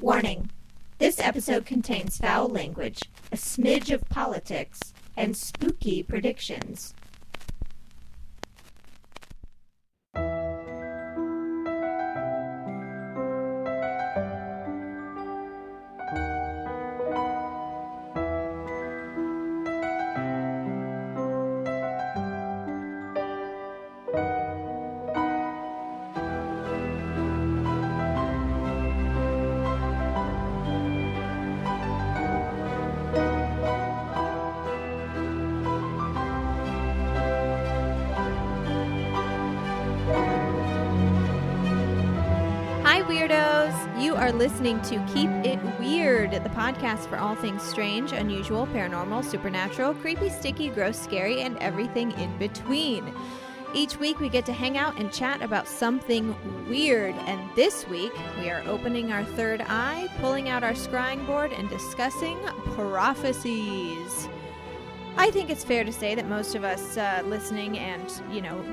Warning. This episode contains foul language, a smidge of politics, and spooky predictions. You are listening to Keep It Weird, the podcast for all things strange, unusual, paranormal, supernatural, creepy, sticky, gross, scary, and everything in between. Each week we get to hang out and chat about something weird, and this week we are opening our third eye, pulling out our scrying board, and discussing prophecies. I think it's fair to say that most of us listening and,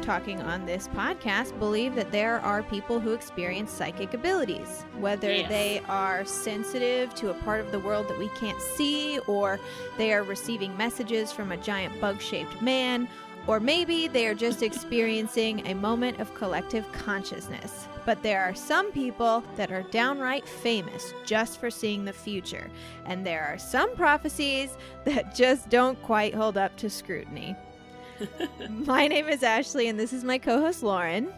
talking on this podcast believe that there are people who experience psychic abilities, whether they are sensitive to a part of the world that we can't see, or they are receiving messages from a giant bug-shaped man, or maybe they are just experiencing a moment of collective consciousness. But there are some people that are downright famous just for seeing the future. And there are some prophecies that just don't quite hold up to scrutiny. My name is Ashley, and this is my co-host Lauren.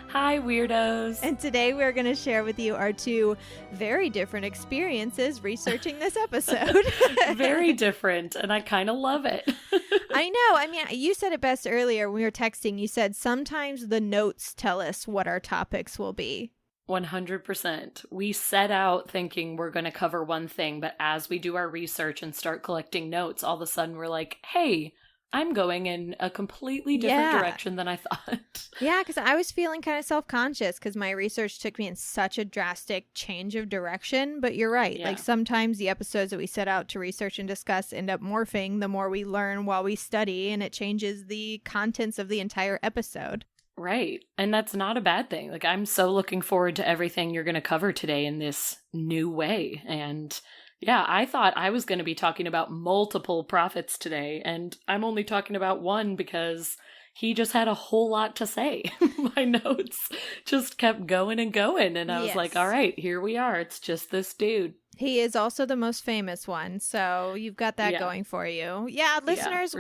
Hi, weirdos. And today we're going to share with you our two very different experiences researching this episode. Very different, and I kind of love it. I know. I mean, you said it best earlier when we were texting. You said sometimes the notes tell us what our topics will be. 100%. We set out thinking we're going to cover one thing, but as we do our research and start collecting notes, all of a sudden we're like, hey, I'm going in a completely different direction than I thought. Yeah, because I was feeling kind of self-conscious because my research took me in such a drastic change of direction. But you're right. Yeah. Like sometimes the episodes that we set out to research and discuss end up morphing the more we learn while we study, and it changes the contents of the entire episode. Right. And that's not a bad thing. Like, I'm so looking forward to everything you're going to cover today in this new way. And yeah, I thought I was going to be talking about multiple prophets today, and I'm only talking about one because he just had a whole lot to say. My notes just kept going and going, and I was like, all right, here we are. It's just this dude. He is also the most famous one, so you've got that going for you. Yeah, listeners,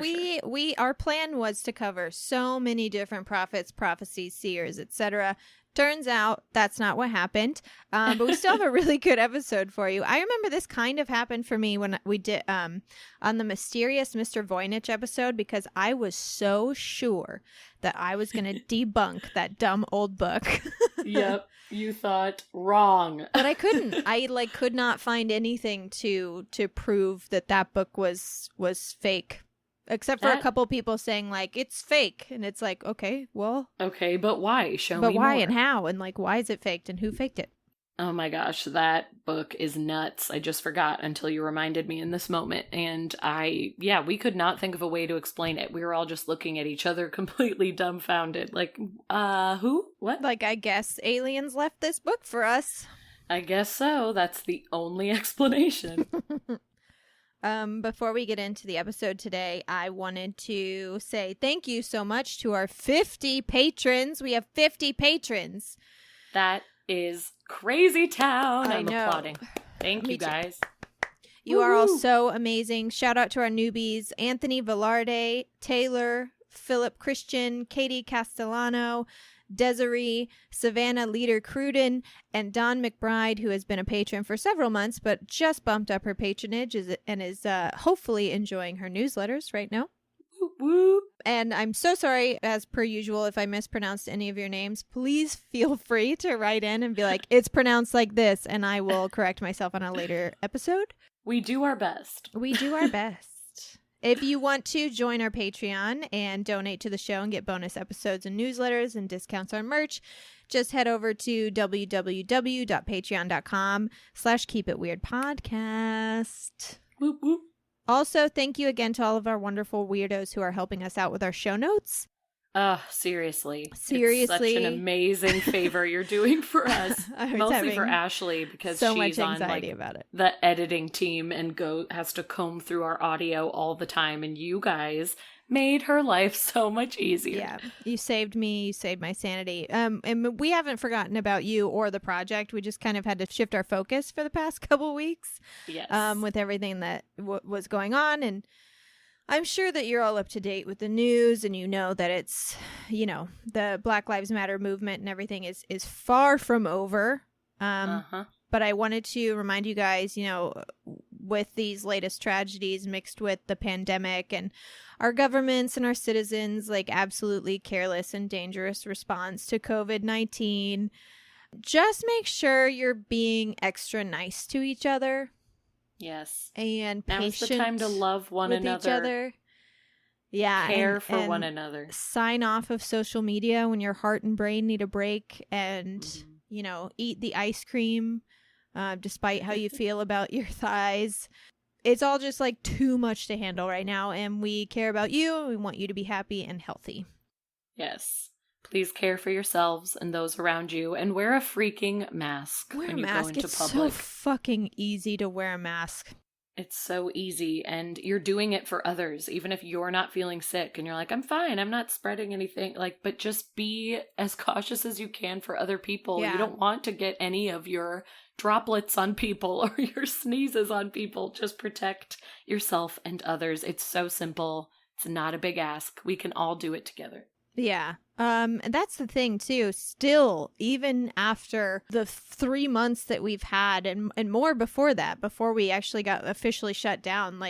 our plan was to cover so many different prophets, prophecies, seers, etc. Turns out that's not what happened, but we still have a really good episode for you. I remember this kind of happened for me when we did on the Mysterious Mr. Voynich episode, because I was so sure that I was going to debunk that dumb old book. Yep, you thought wrong. But I couldn't. I could not find anything to prove that book was fake. Except for a couple people saying, it's fake. And it's like, okay, well. Okay, but why? Show me more. But why more. And how? And, why is it faked? And who faked it? Oh my gosh, that book is nuts. I just forgot until you reminded me in this moment. And we could not think of a way to explain it. We were all just looking at each other completely dumbfounded. Like, who? What? I guess aliens left this book for us. I guess so. That's the only explanation. Before we get into the episode today, I wanted to say thank you so much to our 50 patrons. We have 50 patrons. That is crazy town. I'm applauding. Thank you, guys. You are all so amazing. Shout out to our newbies, Anthony Velarde, Taylor, Philip Christian, Katie Castellano, Desiree, Savannah Leader Cruden, and Don McBride, who has been a patron for several months, but just bumped up her patronage and is hopefully enjoying her newsletters right now. Whoop, whoop. And I'm so sorry, as per usual, if I mispronounced any of your names. Please feel free to write in and be like, it's pronounced like this, and I will correct myself on a later episode. We do our best. We do our best. If you want to join our Patreon and donate to the show and get bonus episodes and newsletters and discounts on merch, just head over to www.patreon.com/keepitweirdpodcast. Whoop, whoop. Also, thank you again to all of our wonderful weirdos who are helping us out with our show notes. Seriously. Seriously. It's such an amazing favor you're doing for us. Mostly for Ashley, because so she's much anxiety on about it. The editing team and has to comb through our audio all the time. And you guys made her life so much easier. Yeah. You saved me. You saved my sanity. And we haven't forgotten about you or the project. We just kind of had to shift our focus for the past couple weeks. Yes. With everything that was going on. And I'm sure that you're all up to date with the news, and you know that it's, the Black Lives Matter movement and everything is far from over. But I wanted to remind you guys, with these latest tragedies mixed with the pandemic and our governments and our citizens, like absolutely careless and dangerous response to COVID-19, just make sure you're being extra nice to each other. Yes. And now's patient the time to love one with another. each other. Yeah. Care for one another. Sign off of social media when your heart and brain need a break, and, eat the ice cream, despite how you feel about your thighs. It's all just like too much to handle right now, and we care about you, and we want you to be happy and healthy. Yes. Please care for yourselves and those around you, and wear a freaking mask when you go into It's public. so fucking easy to wear a mask. It's so easy, and you're doing it for others, even if you're not feeling sick and you're like, I'm fine, I'm not spreading anything. But just be as cautious as you can for other people. Yeah. You don't want to get any of your droplets on people or your sneezes on people. Just protect yourself and others. It's so simple. It's not a big ask. We can all do it together. Yeah. And that's the thing too. Still, even after the 3 months that we've had and more before that, before we actually got officially shut down,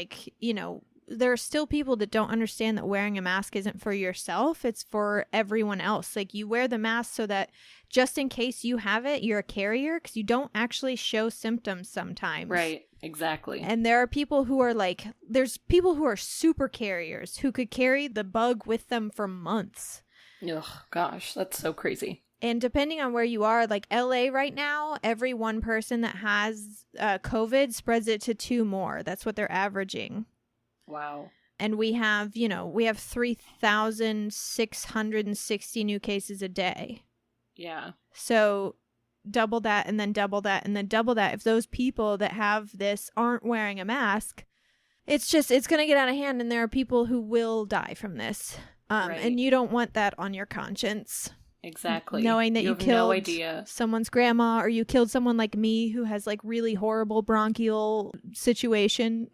there are still people that don't understand that wearing a mask isn't for yourself. It's for everyone else. Like, you wear the mask so that just in case you have it, you're a carrier, because you don't actually show symptoms sometimes. Right. Exactly. And there are people who are there's people who are super carriers who could carry the bug with them for months. Ugh, gosh, that's so crazy. And depending on where you are, like LA right now, every one person that has COVID spreads it to 2 more. That's what they're averaging. Wow. And we have 3,660 new cases a day. Yeah. So double that and then double that and then double that. If those people that have this aren't wearing a mask, it's going to get out of hand, and there are people who will die from this. Right. And you don't want that on your conscience. Exactly. Knowing that you have killed no idea. someone's grandma, or you killed someone like me who has really horrible bronchial situation.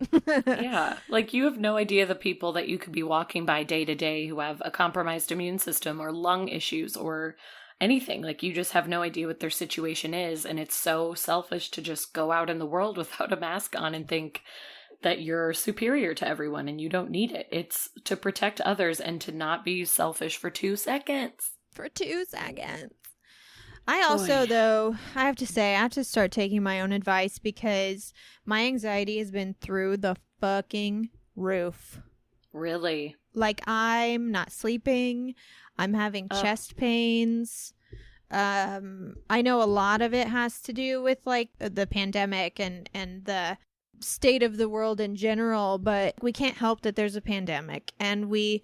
Yeah. You have no idea the people that you could be walking by day to day who have a compromised immune system or lung issues or anything. You just have no idea what their situation is. And it's so selfish to just go out in the world without a mask on and think that you're superior to everyone and you don't need it. It's to protect others and to not be selfish for 2 seconds. For 2 seconds. I also, though, I have to say, I have to start taking my own advice, because my anxiety has been through the fucking roof. Really? I'm not sleeping. I'm having chest pains. I know a lot of it has to do with the pandemic and the state of the world in general, but we can't help that there's a pandemic, and we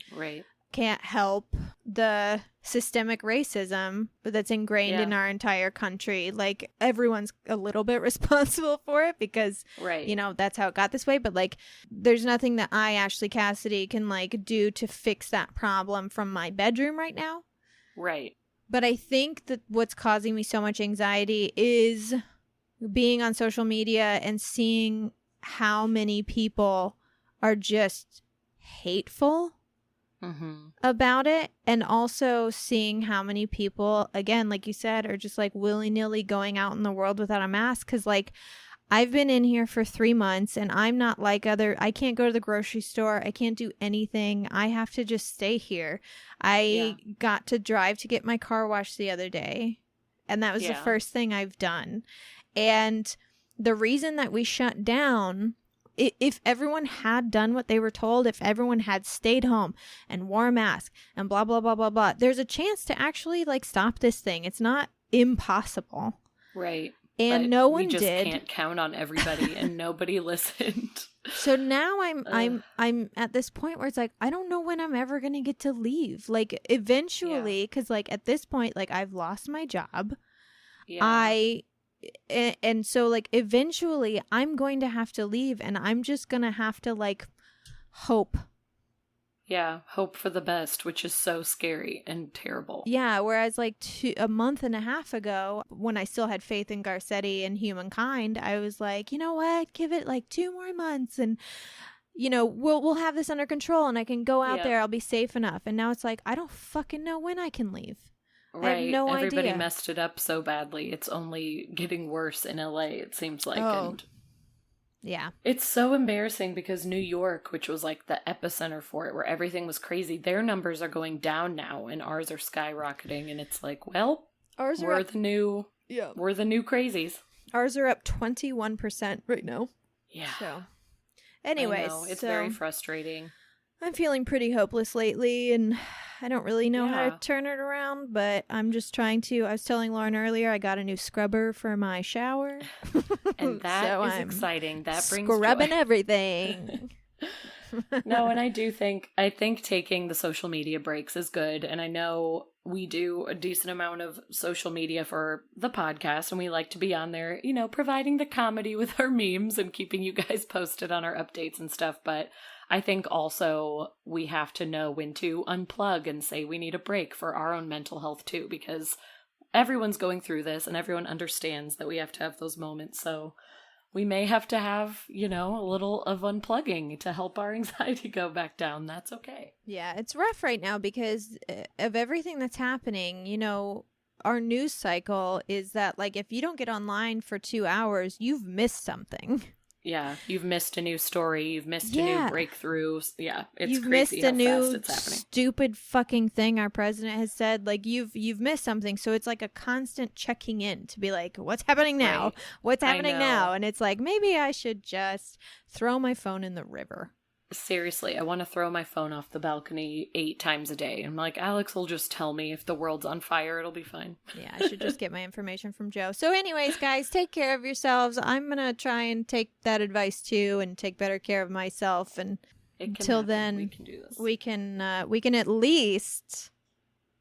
can't help the systemic racism that's ingrained in our entire country. Everyone's a little bit responsible for it, because that's how it got this way, but there's nothing that I, Ashley Cassidy, can do to fix that problem from my bedroom right now. Right. But I think that what's causing me so much anxiety is being on social media and seeing how many people are just hateful about it, and also seeing how many people, again, like you said, are just willy-nilly going out in the world without a mask. Because I've been in here for 3 months, and I'm not I can't go to the grocery store, I can't do anything, I have to just stay here. I got to drive to get my car washed the other day, and that was the first thing I've done. And the reason that we shut down, if everyone had done what they were told, if everyone had stayed home and wore a mask and blah, blah, blah, blah, blah, there's a chance to actually stop this thing. It's not impossible. Right. And but no one we just did. Can't count on everybody, and nobody listened. So now Ugh. I'm at this point where it's like I don't know when I'm ever gonna get to leave. Like eventually, because like at this point, like I've lost my job. Yeah. And so like eventually I'm going to have to leave, and I'm just gonna have to like hope. Yeah. Hope for the best, which is so scary and terrible. Yeah, whereas like a month and a half ago, when I still had faith in Garcetti and humankind, I was like, you know what, give it like 2 more months, and we'll have this under control, and I can go out Yeah. there. I'll be safe enough. And now it's like I don't fucking know when I can leave. I have Right. no Everybody idea. messed it up so badly. It's only getting worse in LA, it seems like. Oh. And Yeah. it's so embarrassing because New York, which was like the epicenter for it, where everything was crazy, their numbers are going down now and ours are skyrocketing. And it's like, well, Ours are we're up, the new crazies. Ours are up 21% right now. Yeah. So, anyways, I know. It's very frustrating. I'm feeling pretty hopeless lately, and I don't really know how Yeah. to turn it around, but I'm just trying to. I was telling Lauren earlier, I got a new scrubber for my shower. And that So is I'm exciting. That brings scrubbing joy. everything. No, and I think taking the social media breaks is good. And I know we do a decent amount of social media for the podcast, and we like to be on there, providing the comedy with our memes and keeping you guys posted on our updates and stuff. But I think also we have to know when to unplug and say we need a break for our own mental health too, because everyone's going through this and everyone understands that we have to have those moments. So we may have to have, a little of unplugging to help our anxiety go back down. That's okay. Yeah, it's rough right now because of everything that's happening. Our news cycle is that, like, if you don't get online for 2 hours, you've missed something. Yeah, you've missed a new story. You've missed a new breakthrough. Yeah, it's you've crazy missed a how new fast it's happening. stupid fucking thing our president has said. Like, you've missed something. So it's like a constant checking in to be like, what's happening now? Right. What's happening know. now? And it's like, maybe I should just throw my phone in the river. Seriously, I want to throw my phone off the balcony 8 times a day. I'm like, Alex will just tell me if the world's on fire. It'll be fine. Yeah, I should just get my information from Joe. So anyways, guys, take care of yourselves. I'm going to try and take that advice too and take better care of myself. And until then, we can do this. we can at least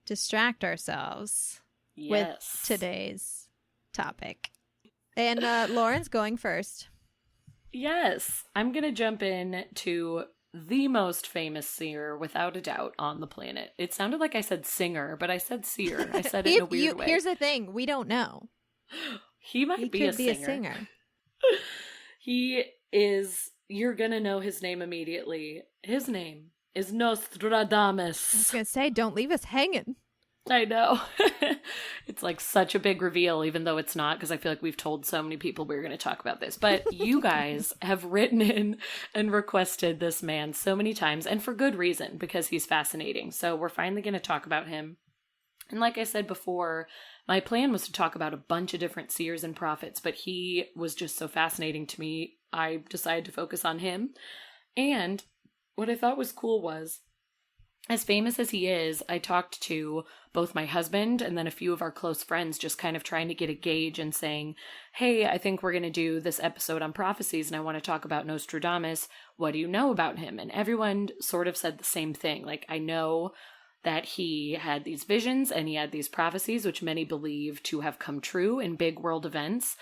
distract ourselves with today's topic. And Lauren's going first. Yes, I'm going to jump in to the most famous seer, without a doubt, on the planet. It sounded like I said singer, but I said seer. I said it in a weird way. Here's the thing. We don't know. He might be a singer. He is, you're going to know his name immediately. His name is Nostradamus. I was going to say, don't leave us hanging. I know. It's like such a big reveal, even though it's not, because I feel like we've told so many people we were going to talk about this. But you guys have written in and requested this man so many times, and for good reason, because he's fascinating. So we're finally going to talk about him. And like I said before, my plan was to talk about a bunch of different seers and prophets, but he was just so fascinating to me, I decided to focus on him. And what I thought was cool was, as famous as he is, I talked to both my husband and then a few of our close friends, just kind of trying to get a gauge and saying, hey, I think we're going to do this episode on prophecies and I want to talk about Nostradamus. What do you know about him? And everyone sort of said the same thing. Like, I know that he had these visions and he had these prophecies, which many believe to have come true in big world events.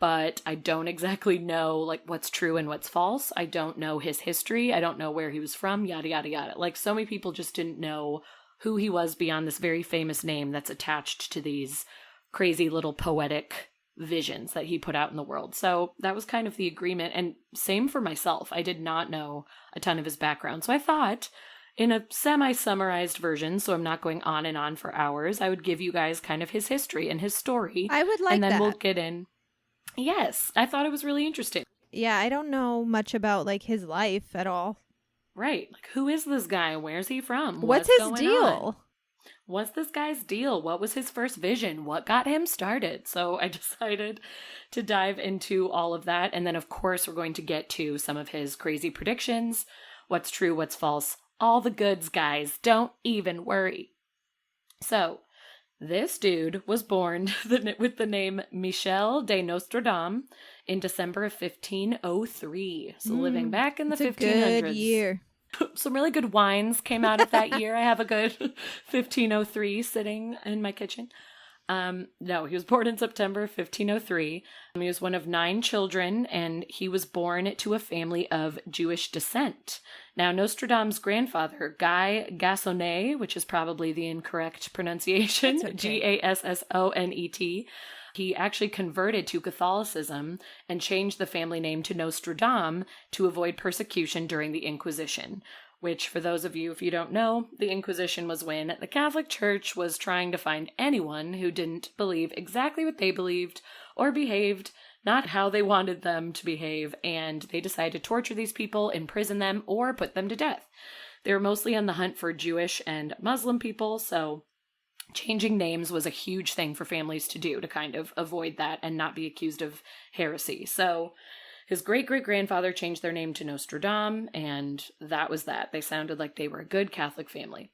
But I don't exactly know, like, what's true and what's false. I don't know his history. I don't know where he was from, yada, yada, yada. Like, so many people just didn't know who he was beyond this very famous name that's attached to these crazy little poetic visions that he put out in the world. So that was kind of the agreement. And same for myself. I did not know a ton of his background. So I thought, in a semi-summarized version, so I'm not going on and on for hours, I would give you guys kind of his history and his story. I would like that. And then we'll get in. Yes, I thought it was really interesting. Yeah, I don't know much about, like, his life at all. Right. Like, who is this guy? Where's he from? What's his deal? On? What's this guy's deal? What was his first vision? What got him started? So I decided to dive into all of that. And then, of course, we're going to get to some of his crazy predictions. What's true, what's false. All the goods, guys. Don't even worry. So, This dude was born with the name Michel de Nostradam in December of 1503. So living back in the 1500s. A good year. Some really good wines came out of that year. I have a good 1503 sitting in my kitchen. No, he was born in September 1503. He was one of 9 children, and he was born to a family of Jewish descent. Now, Nostradam's grandfather, Guy Gassonet, which is probably the incorrect pronunciation, okay. Gassonet, he actually converted to Catholicism and changed the family name to Nostradam to avoid persecution during the Inquisition. Which, for those of you, if you don't know, the Inquisition was when the Catholic Church was trying to find anyone who didn't believe exactly what they believed or behaved not how they wanted them to behave, and they decided to torture these people, imprison them, or put them to death. They were mostly on the hunt for Jewish and Muslim people, so changing names was a huge thing for families to do to kind of avoid that and not be accused of heresy. So his great-great-grandfather changed their name to Nostradam, and that was that. They sounded like they were a good Catholic family.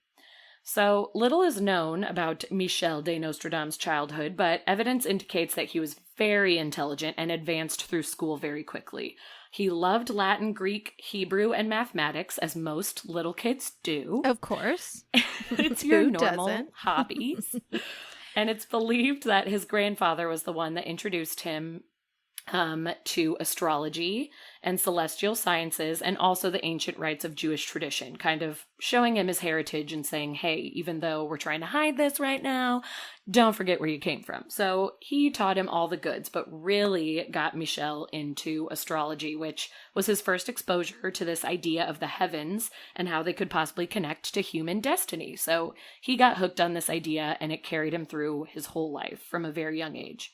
So little is known about Michel de Nostradam's childhood, but evidence indicates that he was very intelligent and advanced through school very quickly. He loved Latin, Greek, Hebrew, and mathematics, as most little kids do. Of course. It's your normal hobbies. And it's believed that his grandfather was the one that introduced him to astrology and celestial sciences, and also the ancient rites of Jewish tradition, kind of showing him his heritage and saying, hey, even though we're trying to hide this right now, don't forget where you came from. So he taught him all the goods, but really got Michel into astrology, which was his first exposure to this idea of the heavens and how they could possibly connect to human destiny. So he got hooked on this idea, and it carried him through his whole life from a very young age.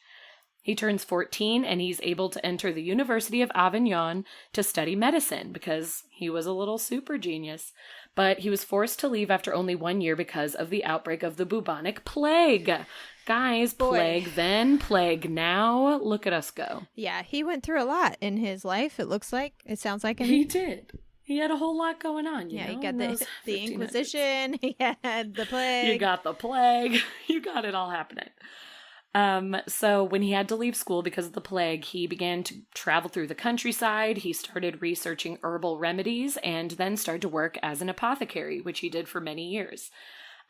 He turns 14 and he's able to enter the University of Avignon to study medicine because he was a little super genius. But he was forced to leave after only 1 year because of the outbreak of the bubonic plague. Guys, plague then, plague now. Look at us go. Yeah, he went through a lot in his life, it looks like. It sounds like. He did. He had a whole lot going on, you know? He got the Inquisition, he had the plague. You got the plague. You got it all happening. So when he had to leave school because of the plague, he began to travel through the countryside. He started researching herbal remedies and then started to work as an apothecary, which he did for many years.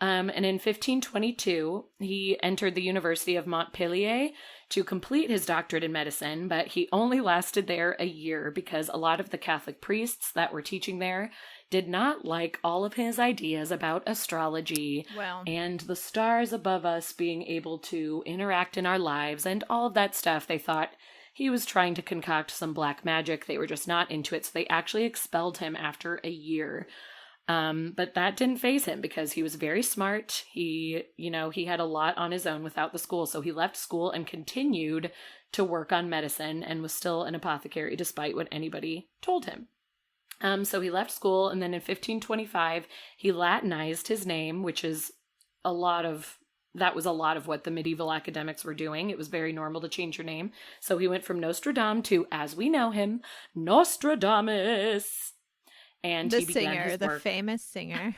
And in 1522, he entered the University of Montpellier to complete his doctorate in medicine, but he only lasted there a year because a lot of the Catholic priests that were teaching there did not like all of his ideas about astrology and the stars above us being able to interact in our lives and all of that stuff. They thought he was trying to concoct some black magic. They were just not into it, so they actually expelled him after a year. But that didn't faze him because he was very smart. He had a lot on his own without the school, so he left school and continued to work on medicine and was still an apothecary despite what anybody told him. So he left school, and then in 1525, he Latinized his name, which is that was a lot of what the medieval academics were doing. It was very normal to change your name. So he went from Nostradam to, as we know him, Nostradamus. And he began his work. The famous singer.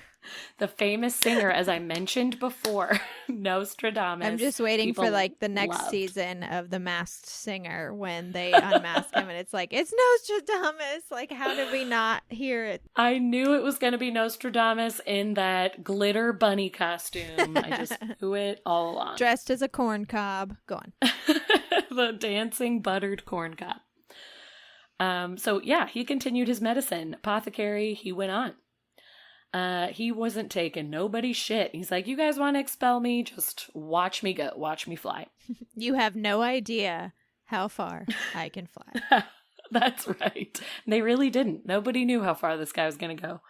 The famous singer, as I mentioned before, Nostradamus. I'm just waiting for the next season of The Masked Singer when they unmask him and it's like, it's Nostradamus. Like, how did we not hear it? I knew it was going to be Nostradamus in that glitter bunny costume. I just knew it all along. Dressed as a corn cob. Go on. The dancing buttered corn cob. So yeah, he continued his medicine. Apothecary, he went on. He wasn't taking nobody's shit. He's like, you guys want to expel me? Just watch me go. Watch me fly. You have no idea how far I can fly. That's right. They really didn't. Nobody knew how far this guy was going to go.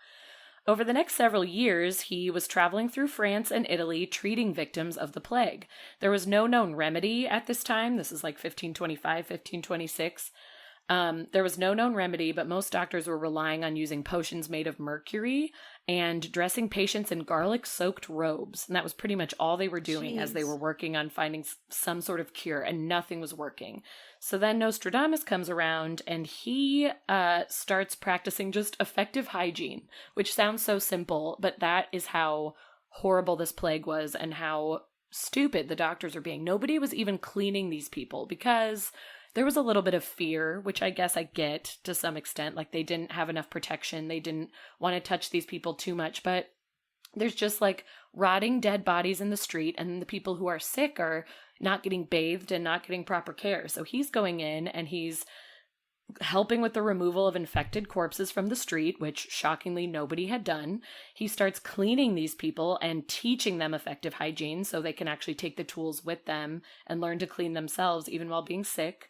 Over the next several years, he was traveling through France and Italy treating victims of the plague. There was no known remedy at this time. This is like 1525, 1526. There was no known remedy, but most doctors were relying on using potions made of mercury and dressing patients in garlic-soaked robes. And that was pretty much all they were doing as they were working on finding some sort of cure, and nothing was working. So then Nostradamus comes around, and he starts practicing just effective hygiene, which sounds so simple, but that is how horrible this plague was and how stupid the doctors were being. Nobody was even cleaning these people because there was a little bit of fear, which I guess I get to some extent. Like, they didn't have enough protection. They didn't want to touch these people too much. But there's just like rotting dead bodies in the street, and the people who are sick are not getting bathed and not getting proper care. So he's going in and he's helping with the removal of infected corpses from the street, which shockingly nobody had done. He starts cleaning these people and teaching them effective hygiene so they can actually take the tools with them and learn to clean themselves even while being sick.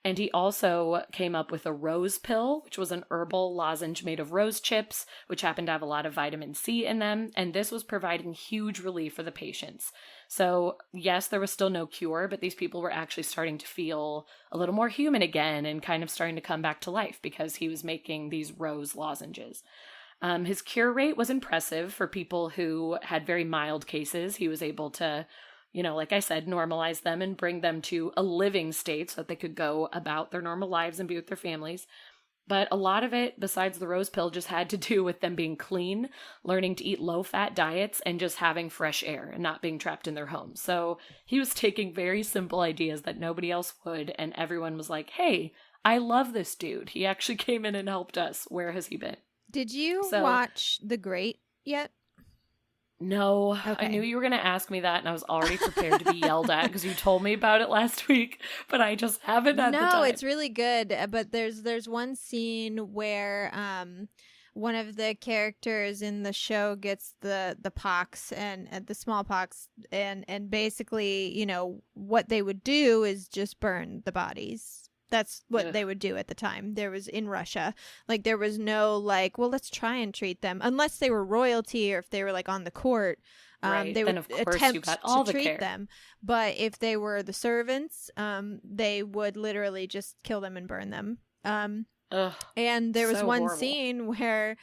And he also came up with a rose pill, which was an herbal lozenge made of rose chips, which happened to have a lot of vitamin C in them. And this was providing huge relief for the patients. So yes, there was still no cure, but these people were actually starting to feel a little more human again and kind of starting to come back to life because he was making these rose lozenges. His cure rate was impressive for people who had very mild cases. He was able to, like I said, normalize them and bring them to a living state so that they could go about their normal lives and be with their families. But a lot of it, besides the rose pill, just had to do with them being clean, learning to eat low-fat diets, and just having fresh air and not being trapped in their homes. So he was taking very simple ideas that nobody else would, and everyone was like, hey, I love this dude. He actually came in and helped us. Where has he been? Did you watch The Great yet? No, okay. I knew you were going to ask me that, and I was already prepared to be yelled at because you told me about it last week, but I just haven't had the time. No, it's really good, but there's one scene where one of the characters in the show gets the pox and the smallpox, and basically, what they would do is just burn the bodies. That's what they would do at the time. There was in Russia. Like, there was no, well, let's try and treat them. Unless they were royalty or if they were, on the court. Right. They would of course attempt you got all to the treat care. them. But if they were the servants, they would literally just kill them and burn them. Ugh, and there was so one horrible. scene where,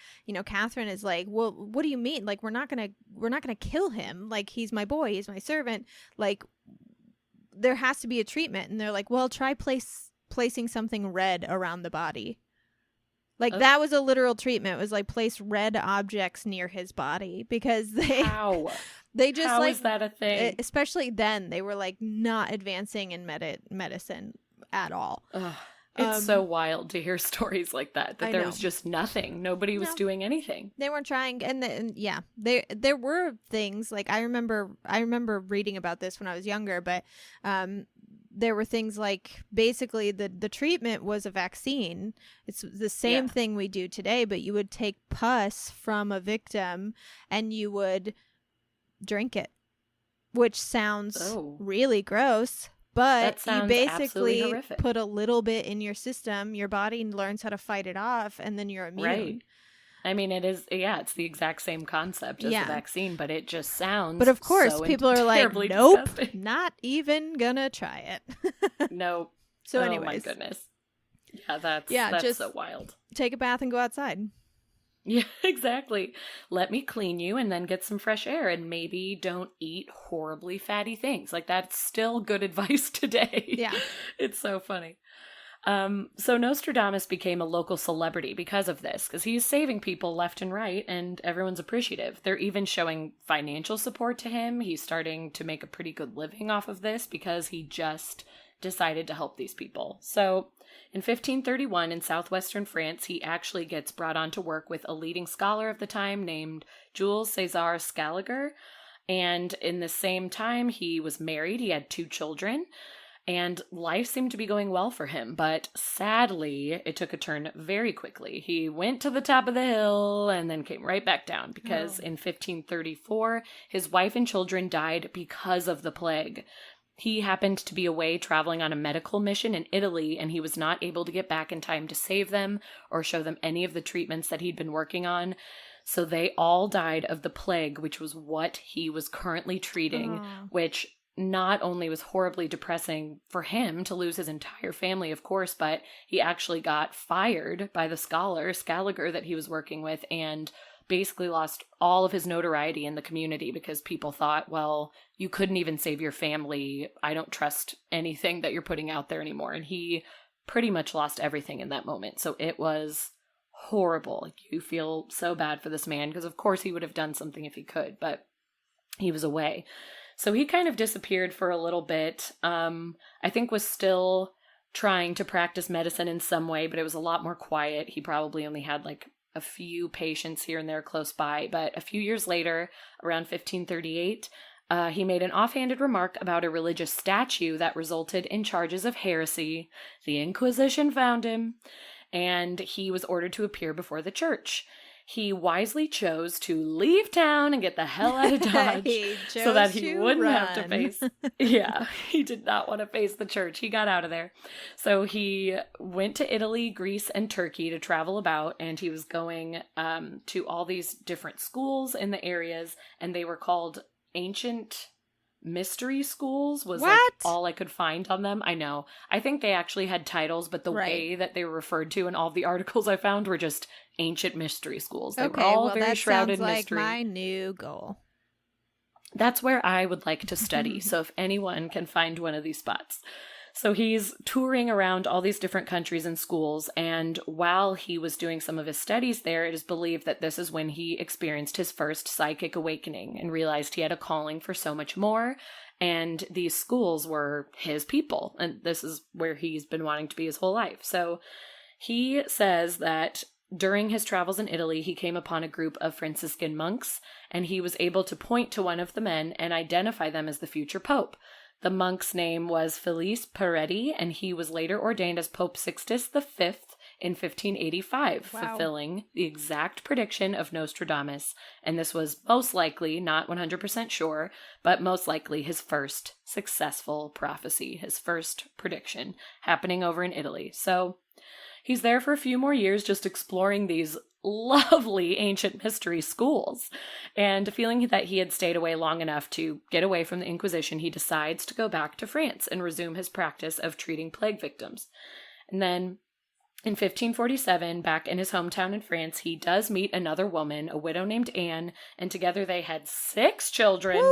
Catherine is like, well, what do you mean? We're not gonna kill him. He's my boy. He's my servant. There has to be a treatment. And they're like, well, try placing something red around the body. That was a literal treatment. It was place red objects near his body because How? they just How is that a thing? Especially then, they were not advancing in medicine at all. Ugh. It's so wild to hear stories like that there was just nothing. Nobody was doing anything. They weren't trying. And yeah, there were things I remember reading about this when I was younger, but there were things basically the treatment was a vaccine. It's the same thing we do today, but you would take pus from a victim and you would drink it, which sounds really gross. But you basically put a little bit in your system, your body learns how to fight it off, and then you're immune. Right. I mean, it is, it's the exact same concept as the vaccine, but it just sounds But of course, people are like, nope, disgusting. Not even gonna try it. Nope. So anyways. Oh my goodness. Yeah, that's just so wild. Take a bath and go outside. Yeah, exactly. Let me clean you and then get some fresh air, and maybe don't eat horribly fatty things. That's still good advice today. Yeah. It's so funny. So Nostradamus became a local celebrity because of this, because he's saving people left and right, and everyone's appreciative. They're even showing financial support to him. He's starting to make a pretty good living off of this because he just decided to help these people. So in 1531 in southwestern France, he actually gets brought on to work with a leading scholar of the time named Jules César Scaliger. And in the same time, he was married. He had 2 children. And life seemed to be going well for him, but sadly, it took a turn very quickly. He went to the top of the hill and then came right back down because in 1534, his wife and children died because of the plague. He happened to be away traveling on a medical mission in Italy, and he was not able to get back in time to save them or show them any of the treatments that he'd been working on. So they all died of the plague, which was what he was currently treating, which not only was horribly depressing for him to lose his entire family, of course, but he actually got fired by the scholar, Scaliger, that he was working with, and basically lost all of his notoriety in the community because people thought, well, you couldn't even save your family. I don't trust anything that you're putting out there anymore. And he pretty much lost everything in that moment. So it was horrible. You feel so bad for this man because, of course, he would have done something if he could, but he was away. So he kind of disappeared for a little bit. I think was still trying to practice medicine in some way, but it was a lot more quiet. He probably only had like a few patients here and there close by. But a few years later, around 1538, he made an offhanded remark about a religious statue that resulted in charges of heresy. The Inquisition found him, and he was ordered to appear before the church. He wisely chose to leave town and get the hell out of Dodge so that he wouldn't have to face. Yeah, he did not want to face the church. He got out of there. So he went to Italy, Greece, and Turkey to travel about, and he was going to all these different schools in the areas, and they were called ancient mystery schools was like all I could find on them. I know. I think they actually had titles, but the way that they were referred to in all the articles I found were just ancient mystery schools. They were all very shrouded in mystery. Like my new goal. That's where I would like to study. So if anyone can find one of these spots. So he's touring around all these different countries and schools, and while he was doing some of his studies there, it is believed that this is when he experienced his first psychic awakening and realized he had a calling for so much more, and these schools were his people, and this is where he's been wanting to be his whole life. So he says that during his travels in Italy, he came upon a group of Franciscan monks, and he was able to point to one of the men and identify them as the future pope. The monk's name was Felice Peretti, and he was later ordained as Pope Sixtus V in 1585, fulfilling the exact prediction of Nostradamus. And this was most likely, not 100% sure, but most likely his first successful prophecy, his first prediction happening over in Italy. So he's there for a few more years just exploring these lovely ancient mystery schools. And feeling that he had stayed away long enough to get away from the Inquisition, he decides to go back to France and resume his practice of treating plague victims. And then in 1547, back in his hometown in France, he does meet another woman, a widow named Anne, and together they had 6 children,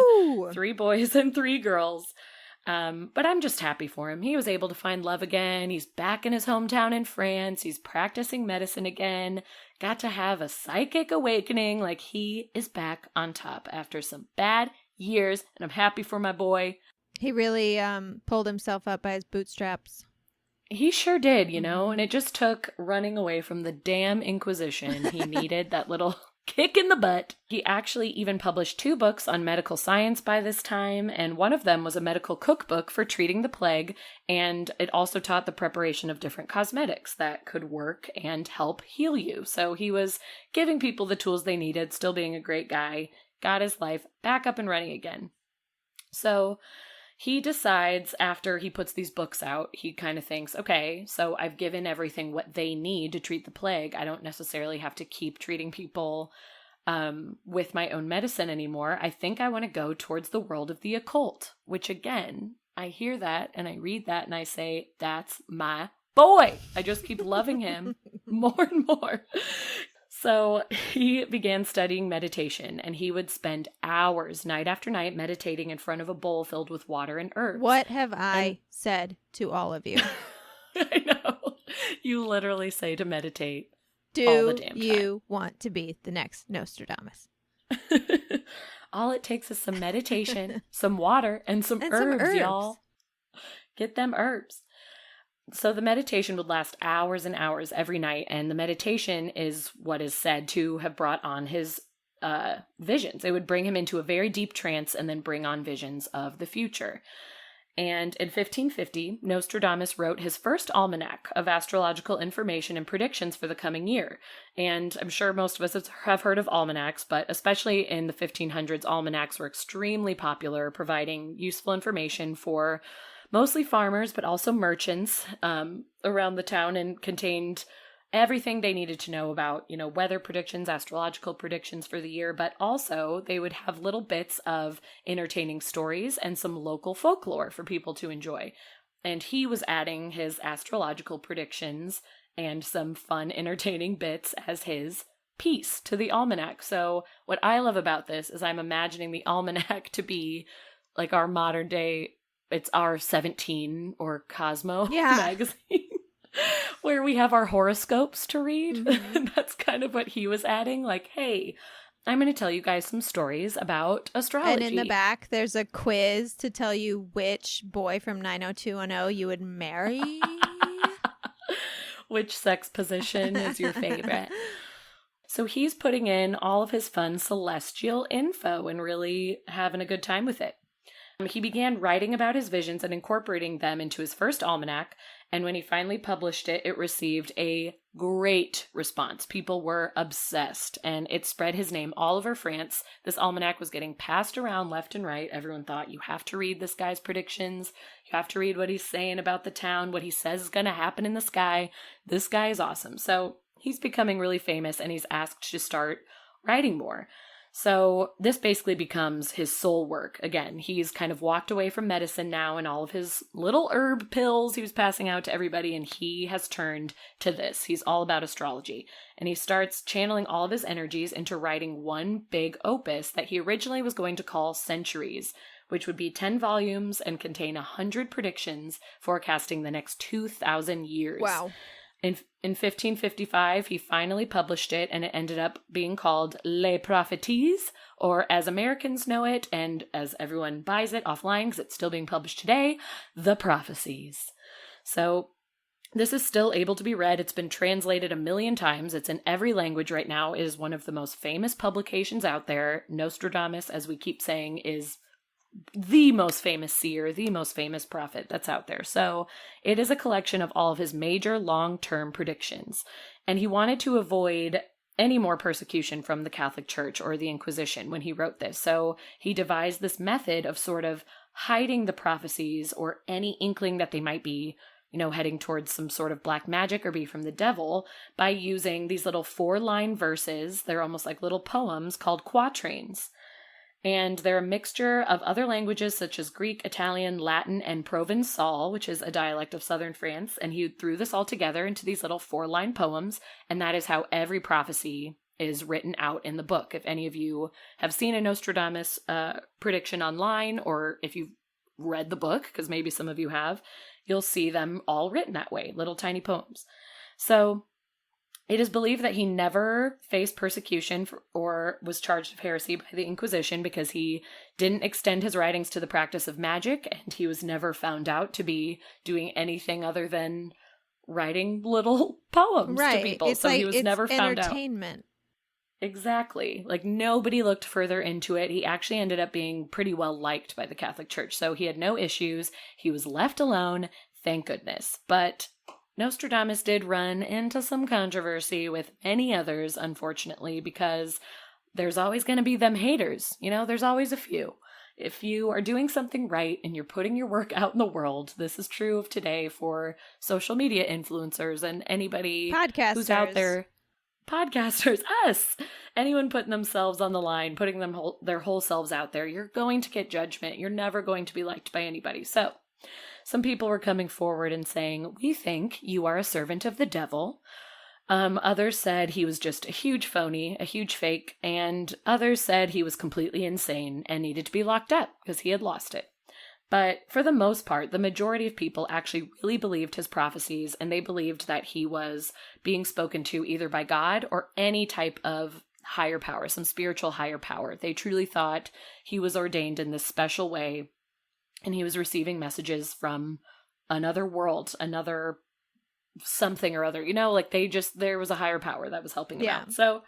3 boys and 3 girls. But I'm just happy for him. He was able to find love again. He's back in his hometown in France. He's practicing medicine again. Got to have a psychic awakening. Like, he is back on top after some bad years, and I'm happy for my boy. He really pulled himself up by his bootstraps. He sure did, you know, and it just took running away from the damn Inquisition. He needed that little kick in the butt. He actually even published 2 books on medical science by this time, and one of them was a medical cookbook for treating the plague, and it also taught the preparation of different cosmetics that could work and help heal you. So he was giving people the tools they needed, still being a great guy, got his life back up and running again. So he decides, after he puts these books out, he kind of thinks, okay, so I've given everything what they need to treat the plague. I don't necessarily have to keep treating people with my own medicine anymore. I think I want to go towards the world of the occult, which again, I hear that and I read that and I say, that's my boy. I just keep loving him more and more. So he began studying meditation, and he would spend hours, night after night, meditating in front of a bowl filled with water and herbs. What have I said to all of you? I know. You literally say to meditate all the Do damn time. you want to be the next Nostradamus? All it takes is some meditation, some water, and some herbs, y'all. Get them herbs. So the meditation would last hours and hours every night, and the meditation is what is said to have brought on his visions. It would bring him into a very deep trance and then bring on visions of the future. And in 1550, Nostradamus wrote his first almanac of astrological information and predictions for the coming year. And I'm sure most of us have heard of almanacs, but especially in the 1500s, almanacs were extremely popular, providing useful information for mostly farmers, but also merchants around the town, and contained everything they needed to know about, you know, weather predictions, astrological predictions for the year, but also they would have little bits of entertaining stories and some local folklore for people to enjoy. And he was adding his astrological predictions and some fun, entertaining bits as his piece to the almanac. So what I love about this is I'm imagining the almanac to be like our modern day, it's our 17 or Cosmo magazine, where we have our horoscopes to read. Mm-hmm. That's kind of what he was adding. Like, hey, I'm going to tell you guys some stories about astrology. And in the back, there's a quiz to tell you which boy from 90210 you would marry. Which sex position is your favorite? So he's putting in all of his fun celestial info and really having a good time with it. He began writing about his visions and incorporating them into his first almanac, and when he finally published it, it received a great response. People were obsessed, and it spread his name all over France. This almanac was getting passed around left and right. Everyone thought, you have to read this guy's predictions. You have to read what he's saying about the town, what he says is going to happen in the sky. This guy is awesome. So he's becoming really famous, and he's asked to start writing more. So this basically becomes his soul work. Again, he's kind of walked away from medicine now and all of his little herb pills he was passing out to everybody, and he has turned to this. He's all about astrology. And he starts channeling all of his energies into writing one big opus that he originally was going to call Centuries, which would be 10 volumes and contain 100 predictions forecasting the next 2,000 years. Wow. In 1555, he finally published it, and it ended up being called Les Prophecies, or as Americans know it, and as everyone buys it offline because it's still being published today, The Prophecies. So this is still able to be read. It's been translated 1 million times. It's in every language right now. It is one of the most famous publications out there. Nostradamus, as we keep saying, is the most famous seer, the most famous prophet that's out there. So it is a collection of all of his major long-term predictions. And he wanted to avoid any more persecution from the Catholic Church or the Inquisition when he wrote this. So he devised this method of sort of hiding the prophecies or any inkling that they might be, heading towards some sort of black magic or be from the devil by using these little 4-line verses. They're almost like little poems called quatrains. And they're a mixture of other languages such as Greek, Italian, Latin, and Provençal, which is a dialect of southern France. And he threw this all together into these little 4-line poems. And that is how every prophecy is written out in the book. If any of you have seen a Nostradamus prediction online, or if you've read the book, because maybe some of you have, you'll see them all written that way, little tiny poems. So it is believed that he never faced persecution or was charged of heresy by the Inquisition because he didn't extend his writings to the practice of magic, and he was never found out to be doing anything other than writing little poems to people. It's so like, he was never found out. Entertainment. Exactly. Like, nobody looked further into it. He actually ended up being pretty well liked by the Catholic Church, so he had no issues. He was left alone, thank goodness. But Nostradamus did run into some controversy with many others, unfortunately, because there's always going to be them haters. There's always a few. If you are doing something right and you're putting your work out in the world, this is true of today for social media influencers and anybody who's out there. Podcasters, us! Anyone putting themselves on the line, putting their whole selves out there, you're going to get judgment. You're never going to be liked by anybody. So some people were coming forward and saying, we think you are a servant of the devil. Others said he was just a huge phony, a huge fake, and others said he was completely insane and needed to be locked up because he had lost it. But for the most part, the majority of people actually really believed his prophecies, and they believed that he was being spoken to either by God or any type of higher power, some spiritual higher power. They truly thought he was ordained in this special way, and he was receiving messages from another world, another something or other, there was a higher power that was helping him out. So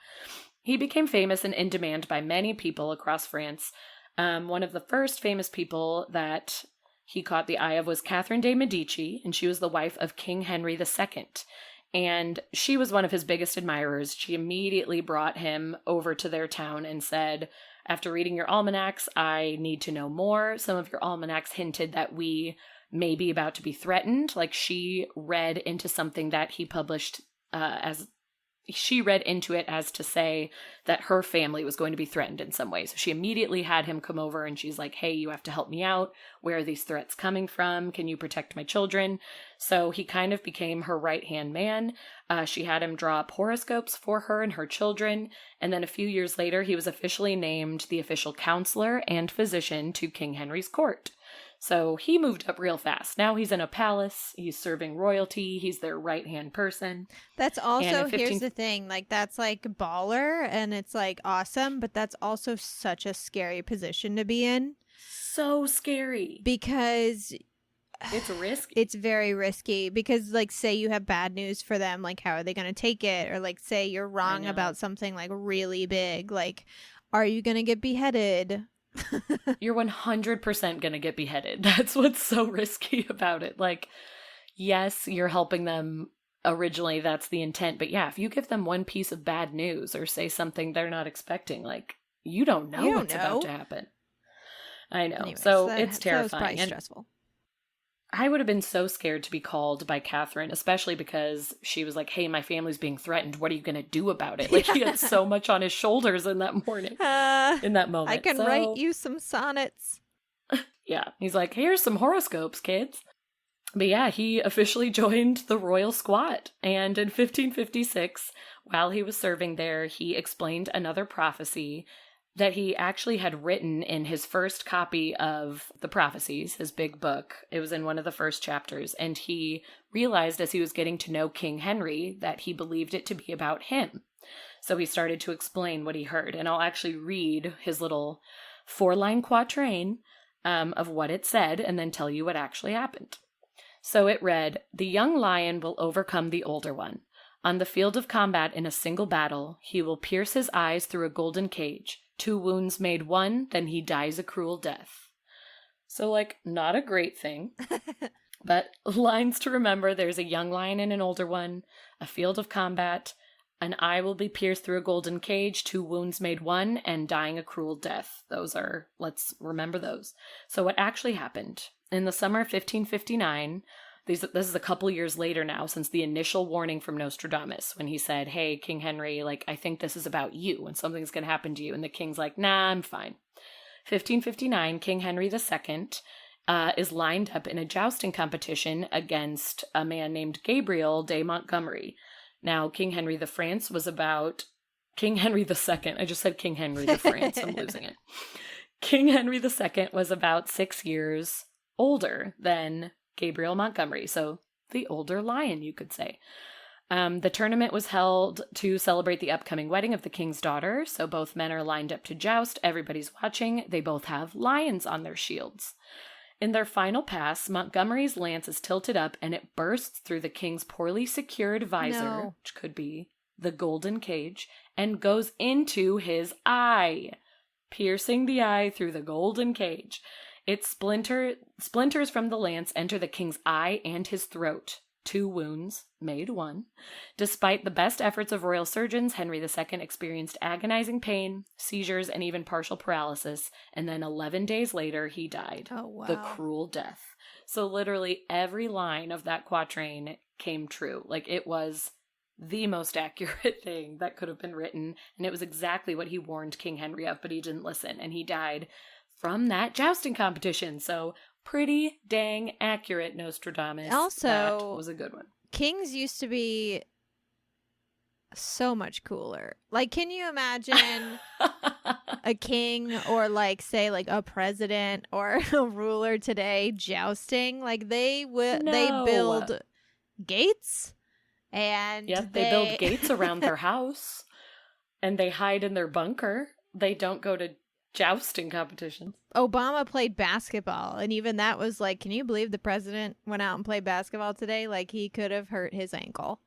he became famous and in demand by many people across France. One of the first famous people that he caught the eye of was Catherine de' Medici, and she was the wife of King Henry II. And she was one of his biggest admirers. She immediately brought him over to their town and said, after reading your almanacs, I need to know more. Some of your almanacs hinted that we may be about to be threatened. Like, she read into something that he published she read into it as to say that her family was going to be threatened in some way. So she immediately had him come over and she's like, hey, you have to help me out. Where are these threats coming from? Can you protect my children? So he kind of became her right-hand man. She had him draw up horoscopes for her and her children. And then a few years later, he was officially named the official counselor and physician to King Henry's court. So he moved up real fast. Now he's in a palace. He's serving royalty. He's their right-hand person. That's also, 15 here's the thing, like, that's, like, baller, and it's, like, awesome, but that's also such a scary position to be in. So scary. Because it's risky. It's very risky because, like, say you have bad news for them, like, how are they going to take it? Or, like, say you're wrong about something, like, really big. Like, are you going to get beheaded? You're 100% going to get beheaded. That's what's so risky about it. Like, yes, you're helping them originally. That's the intent. But yeah, if you give them one piece of bad news or say something they're not expecting, like, you don't know what's about to happen. I know. Anyways, so it's terrifying. That was probably stressful. I would have been so scared to be called by Catherine, especially because she was like, hey, my family's being threatened. What are you going to do about it? Like, he had so much on his shoulders in that morning, in that moment. I can write you some sonnets. Yeah. He's like, here's some horoscopes, kids. But yeah, he officially joined the royal squad. And in 1556, while he was serving there, he explained another prophecy that he actually had written in his first copy of the prophecies, his big book. It was in one of the first chapters. And he realized as he was getting to know King Henry that he believed it to be about him. So he started to explain what he heard. And I'll actually read his little 4-line quatrain of what it said and then tell you what actually happened. So it read, "The young lion will overcome the older one. On the field of combat in a single battle, he will pierce his eyes through a golden cage. 2 wounds made 1, then he dies a cruel death." So, like, not a great thing. But lines to remember, there's a young lion and an older one, a field of combat, an eye will be pierced through a golden cage, 2 wounds made 1, and dying a cruel death. Those are, let's remember those. So what actually happened? In the summer of 1559, this is a couple years later now since the initial warning from Nostradamus when he said, hey, King Henry, like, I think this is about you and something's going to happen to you. And the king's like, nah, I'm fine. 1559, King Henry II is lined up in a jousting competition against a man named Gabriel de Montgomery. Now, King Henry the France was about... King Henry II. I just said King Henry the France. I'm losing it. King Henry II was about 6 years older than Gabriel Montgomery, so the older lion, you could say. The tournament was held to celebrate the upcoming wedding of the king's daughter, so both men are lined up to joust. Everybody's watching. They both have lions on their shields. In their final pass, Montgomery's lance is tilted up and it bursts through the king's poorly secured visor, which could be the golden cage, and goes into his eye, piercing the eye through the golden cage. Its splinters from the lance enter the king's eye and his throat. 2 wounds, made 1. Despite the best efforts of royal surgeons, Henry II experienced agonizing pain, seizures, and even partial paralysis, and then 11 days later, he died. Oh, wow. The cruel death. So literally every line of that quatrain came true. Like, it was the most accurate thing that could have been written, and it was exactly what he warned King Henry of, but he didn't listen, and he died from that jousting competition. So pretty dang accurate, Nostradamus. Also, that was a good one. Kings used to be so much cooler. Like, can you imagine a king or, like, say, like, a president or a ruler today jousting? Like, they build gates and they build gates around their house and they hide in their bunker. They don't go to jousting competitions. Obama played basketball, and even that was like, can you believe the president went out and played basketball today? Like, he could have hurt his ankle.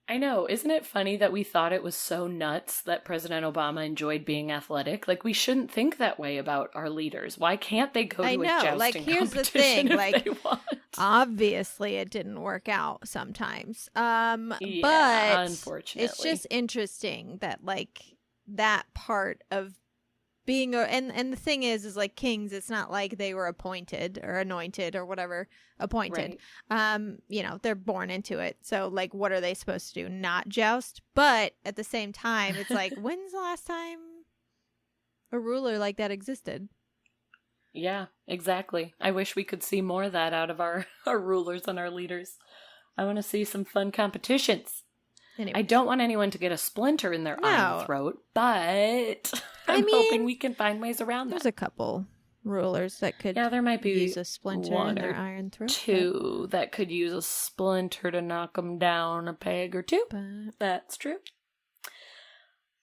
I know. Isn't it funny that we thought it was so nuts that President Obama enjoyed being athletic? Like, we shouldn't think that way about our leaders. Why can't they go to a jousting like, here's the thing, if like, they want? Obviously it didn't work out sometimes. Yeah, but unfortunately. It's just interesting that, like, that part of being and the thing is like, kings, it's not like they were appointed or anointed or whatever, appointed. Right. You know, they're born into it. So, like, what are they supposed to do? Not joust? But at the same time, it's like, when's the last time a ruler like that existed? Yeah, exactly. I wish we could see more of that out of our rulers and our leaders. I want to see some fun competitions. Anyways. I don't want anyone to get a splinter in their eye and throat, but I'm hoping we can find ways around that. There's a couple rulers that could there might be use a splinter in one their or iron throat. two that could use a splinter to knock them down a peg or two. But That's true.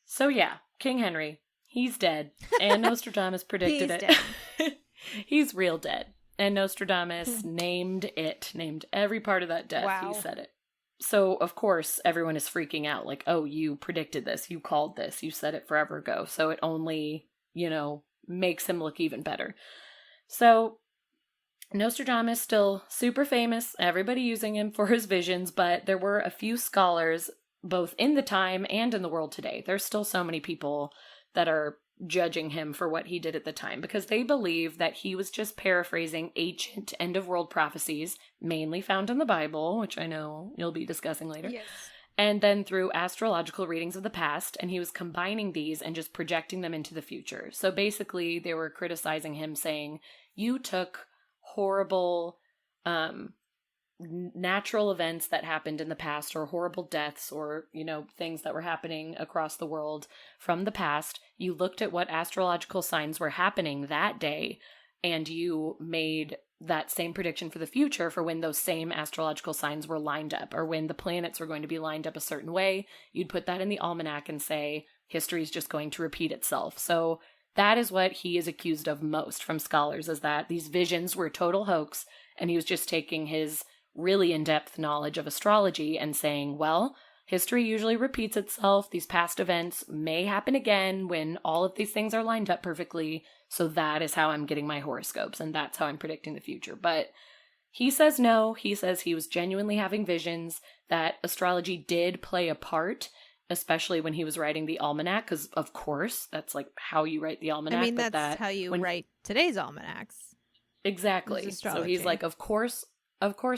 So yeah, King Henry, he's dead. And Nostradamus predicted He's it. He's real dead. And Nostradamus named every part of that death. Wow. He said it. So, of course, everyone is freaking out. Like, oh, you predicted this. You called this. You said it forever ago. So it only, makes him look even better. So Nostradamus still super famous. Everybody using him for his visions. But there were a few scholars, both in the time and in the world today. There's still so many people that are judging him for what he did at the time because they believe that he was just paraphrasing ancient end-of-world prophecies, mainly found in the Bible, which I know you'll be discussing later, yes. and then through astrological readings of the past, and he was combining these and just projecting them into the future. So basically, they were criticizing him, saying, you took horrible natural events that happened in the past or horrible deaths or, things that were happening across the world from the past. You looked at what astrological signs were happening that day and you made that same prediction for the future for when those same astrological signs were lined up or when the planets were going to be lined up a certain way. You'd put that in the almanac and say, history is just going to repeat itself. So that is what he is accused of most from scholars, is that these visions were a total hoax and he was just taking his really in-depth knowledge of astrology and saying, well, history usually repeats itself. These past events may happen again when all of these things are lined up perfectly. So that is how I'm getting my horoscopes and that's how I'm predicting the future. But he says no. He says he was genuinely having visions, that astrology did play a part, especially when he was writing the almanac, because of course that's like how you write the almanac. I mean, that's how you write today's almanacs. Exactly. So he's like, of course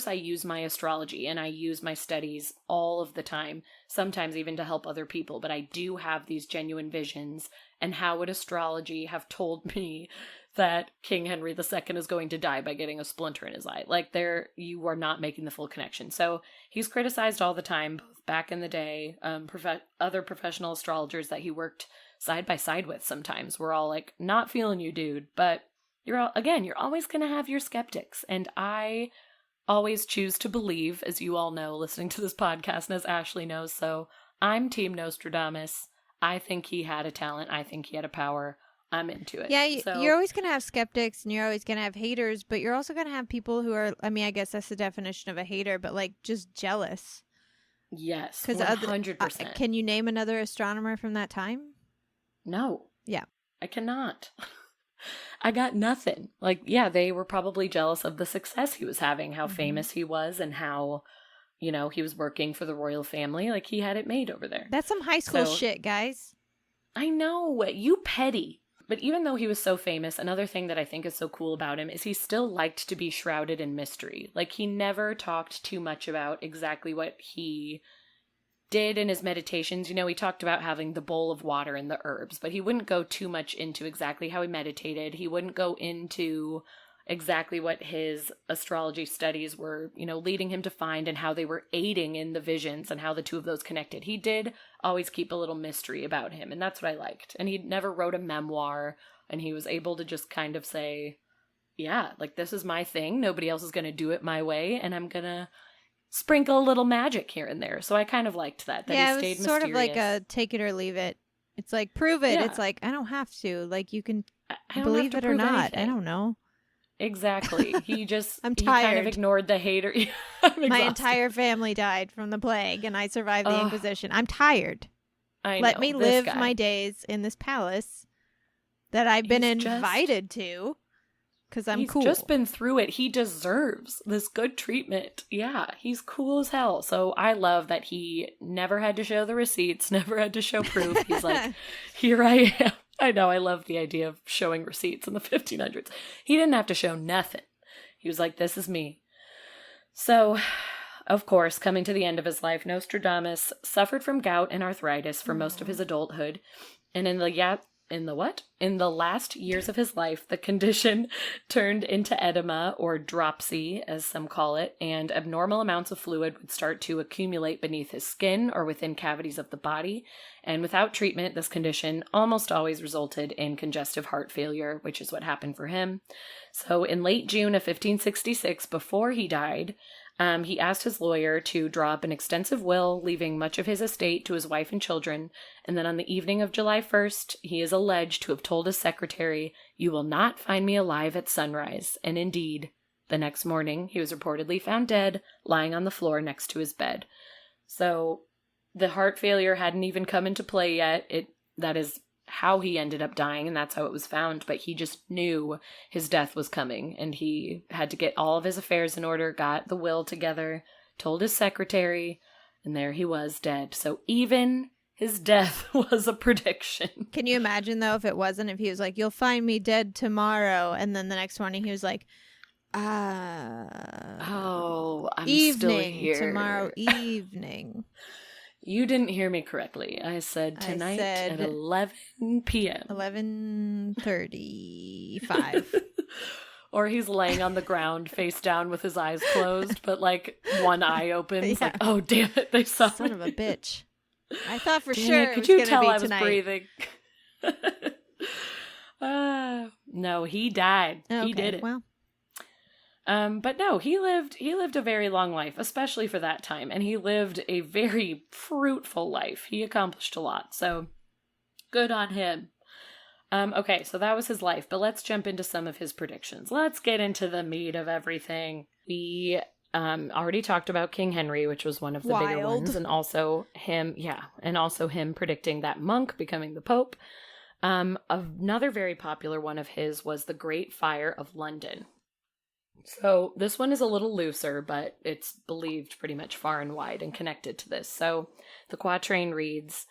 I use my astrology and I use my studies all of the time, sometimes even to help other people, but I do have these genuine visions. And how would astrology have told me that King Henry II is going to die by getting a splinter in his eye? Like, you are not making the full connection. So he's criticized all the time, both back in the day, other professional astrologers that he worked side by side with sometimes were all like, not feeling you, dude. But you're always going to have your skeptics. And I always choose to believe, as you all know, listening to this podcast, and as Ashley knows. So I'm Team Nostradamus. I think he had a talent. I think he had a power. I'm into it. Yeah, So you're always going to have skeptics and you're always going to have haters, but you're also going to have people who are, I mean, I guess that's the definition of a hater, but like just jealous. yes, 100%. Can you name another astronomer from that time? No. Yeah. I cannot. I got nothing. Like, yeah, they were probably jealous of the success he was having, how famous he was, and how, he was working for the royal family. Like, he had it made over there. That's some high school shit, guys. I know. You petty. But even though he was so famous, another thing that I think is so cool about him is he still liked to be shrouded in mystery. Like, he never talked too much about exactly what he did in his meditations. He talked about having the bowl of water and the herbs, but he wouldn't go too much into exactly how he meditated. He wouldn't go into exactly what his astrology studies were, leading him to find and how they were aiding in the visions and how the two of those connected. He did always keep a little mystery about him, and that's what I liked. And he never wrote a memoir, and he was able to just kind of say, yeah, like, this is my thing. Nobody else is going to do it my way, and I'm going to sprinkle a little magic here and there. So I kind of liked that yeah, he stayed it was mysterious. sort of like a take it or leave it. It's like, prove it. Yeah. It's like, I don't have to. Like, you can I believe it or not. Anything. I don't know. Exactly. He just I'm he tired. kind of ignored the hater. My entire family died from the plague and I survived the Inquisition. I'm tired. I Let know, me live my days in this palace that I've been invited to because I'm cool. He's just been through it. He deserves this good treatment. Yeah, he's cool as hell. So I love that he never had to show the receipts, never had to show proof. He's like, here I am. I know, I love the idea of showing receipts in the 1500s. He didn't have to show nothing. He was like, this is me. So, of course, coming to the end of his life, Nostradamus suffered from gout and arthritis for most of his adulthood. And in the In the last years of his life, the condition turned into edema, or dropsy, as some call it, and abnormal amounts of fluid would start to accumulate beneath his skin or within cavities of the body. And without treatment, this condition almost always resulted in congestive heart failure, which is what happened for him. So in late June of 1566, before he died, he asked his lawyer to draw up an extensive will, leaving much of his estate to his wife and children. And then on the evening of July 1st, he is alleged to have told his secretary, "You will not find me alive at sunrise." And indeed, the next morning, he was reportedly found dead, lying on the floor next to his bed. So the heart failure hadn't even come into play yet. That is how he ended up dying, and that's how it was found, but he just knew his death was coming, and he had to get all of his affairs in order, got the will together, told his secretary, and there he was, dead. So even his death was a prediction. Can you imagine, though, if it wasn't, if he was like, "You'll find me dead tomorrow," and then the next morning he was like, I'm still here. Tomorrow evening. You didn't hear me correctly. I said tonight at 11 p.m. 11:35. Or he's laying on the ground face down with his eyes closed, but like one eye opens. Like, oh, damn it, they saw me. Son of a bitch. I thought for Damn sure it, it could was you tell be I was tonight. breathing? No, he died. Okay, he did it. Well. But no, he lived a very long life, especially for that time, and he lived a very fruitful life. He accomplished a lot, so good on him. Okay, so that was his life, but let's jump into some of his predictions. Let's get into the meat of everything. We already talked about King Henry, which was one of the bigger ones, and also him predicting that monk becoming the Pope. Another very popular one of his was the Great Fire of London. So this one is a little looser, but it's believed pretty much far and wide and connected to this. So the quatrain reads,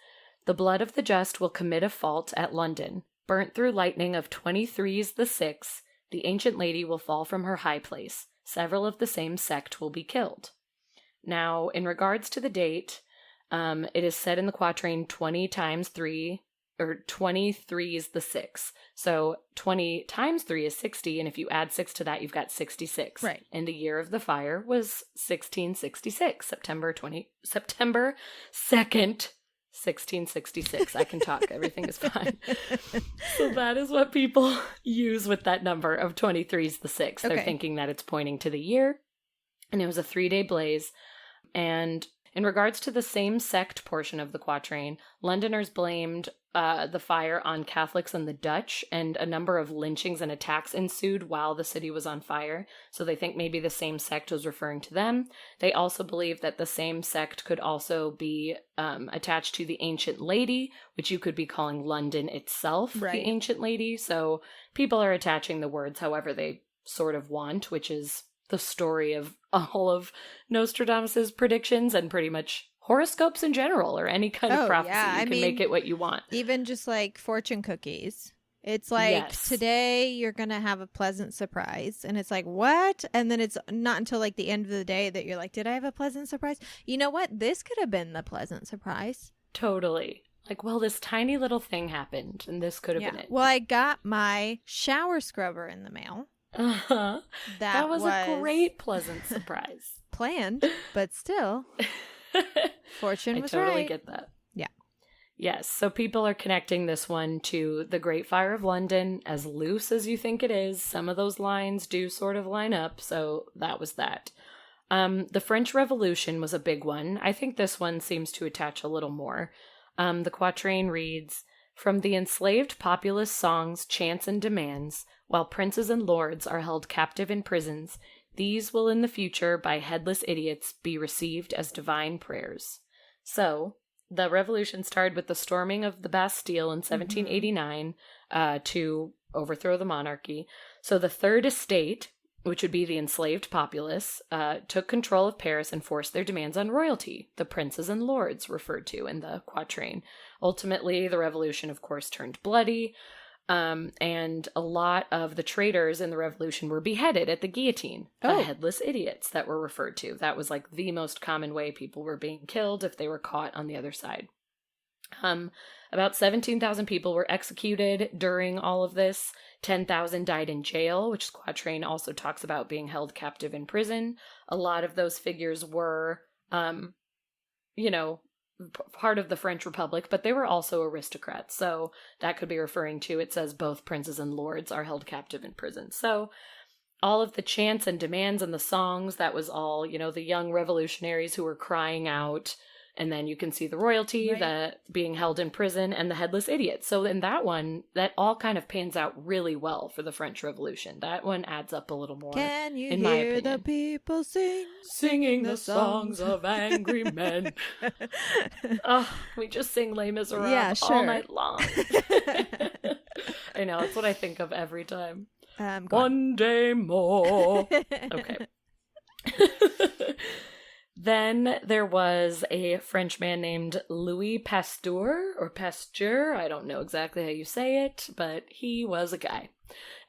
"The blood of the just will commit a fault at London. Burnt through lightning of 23's the 6, the ancient lady will fall from her high place. Several of the same sect will be killed." Now, in regards to the date, it is said in the quatrain 20 times 3, or 23 is the 6. So 20 times 3 is 60, and if you add 6 to that, you've got 66. Right. And the year of the fire was 1666, September 2nd, 1666. I can talk. Everything is fine. So that is what people use with that number of 23 is the 6. They're thinking that it's pointing to the year, and it was a 3-day blaze. And in regards to the same sect portion of the quatrain, Londoners blamed the fire on Catholics and the Dutch, and a number of lynchings and attacks ensued while the city was on fire. So they think maybe the same sect was referring to them. They also believe that the same sect could also be attached to the ancient lady, which you could be calling London itself, the ancient lady. So people are attaching the words however they sort of want, which is the story of all of Nostradamus's predictions and pretty much horoscopes in general, or any kind of prophecy. You can make it what you want. Even just like fortune cookies. It's like, today you're going to have a pleasant surprise. And it's like, what? And then it's not until like the end of the day that you're like, did I have a pleasant surprise? You know what? This could have been the pleasant surprise. Totally. Like, well, this tiny little thing happened, and this could have been it. Well, I got my shower scrubber in the mail. Uh-huh. That was a great pleasant surprise. Planned, but still. Fortune was right. I totally get that. Yeah. Yes, so people are connecting this one to the Great Fire of London. As loose as you think it is, some of those lines do sort of line up, so that was that. The French Revolution was a big one. I think this one seems to attach a little more. The quatrain reads, "From the enslaved populace songs, chants, and demands, while princes and lords are held captive in prisons, these will in the future by headless idiots be received as divine prayers." So, the revolution started with the storming of the Bastille in 1789 to overthrow the monarchy. So the Third Estate, which would be the enslaved populace, took control of Paris and forced their demands on royalty, the princes and lords referred to in the quatrain. Ultimately, the revolution, of course, turned bloody, and a lot of the traitors in the revolution were beheaded at the guillotine. The headless idiots that were referred to. That was like the most common way people were being killed if they were caught on the other side. About 17,000 people were executed during all of this. 10,000 died in jail, which Quatrain also talks about being held captive in prison. A lot of those figures were, part of the French Republic, but they were also aristocrats. So that could be referring to, it says both princes and lords are held captive in prison. So all of the chants and demands and the songs, that was all, the young revolutionaries who were crying out. And then you can see the royalty, that being held in prison, and the headless idiot. So in that one, that all kind of pans out really well for the French Revolution. That one adds up a little more. Can you in my hear opinion. the people singing the songs of angry men? We just sing Les Miserables all night long. I know, that's what I think of every time. One day more. Okay. Then there was a Frenchman named Louis Pasteur, or Pasteur, I don't know exactly how you say it, but he was a guy.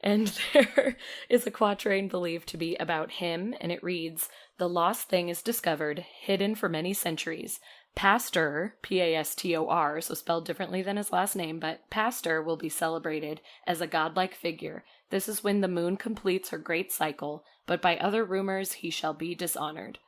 And there is a quatrain believed to be about him, and it reads, "The lost thing is discovered, hidden for many centuries. Pasteur, Pastor, so spelled differently than his last name, but Pasteur will be celebrated as a godlike figure. This is when the moon completes her great cycle, but by other rumors he shall be dishonored."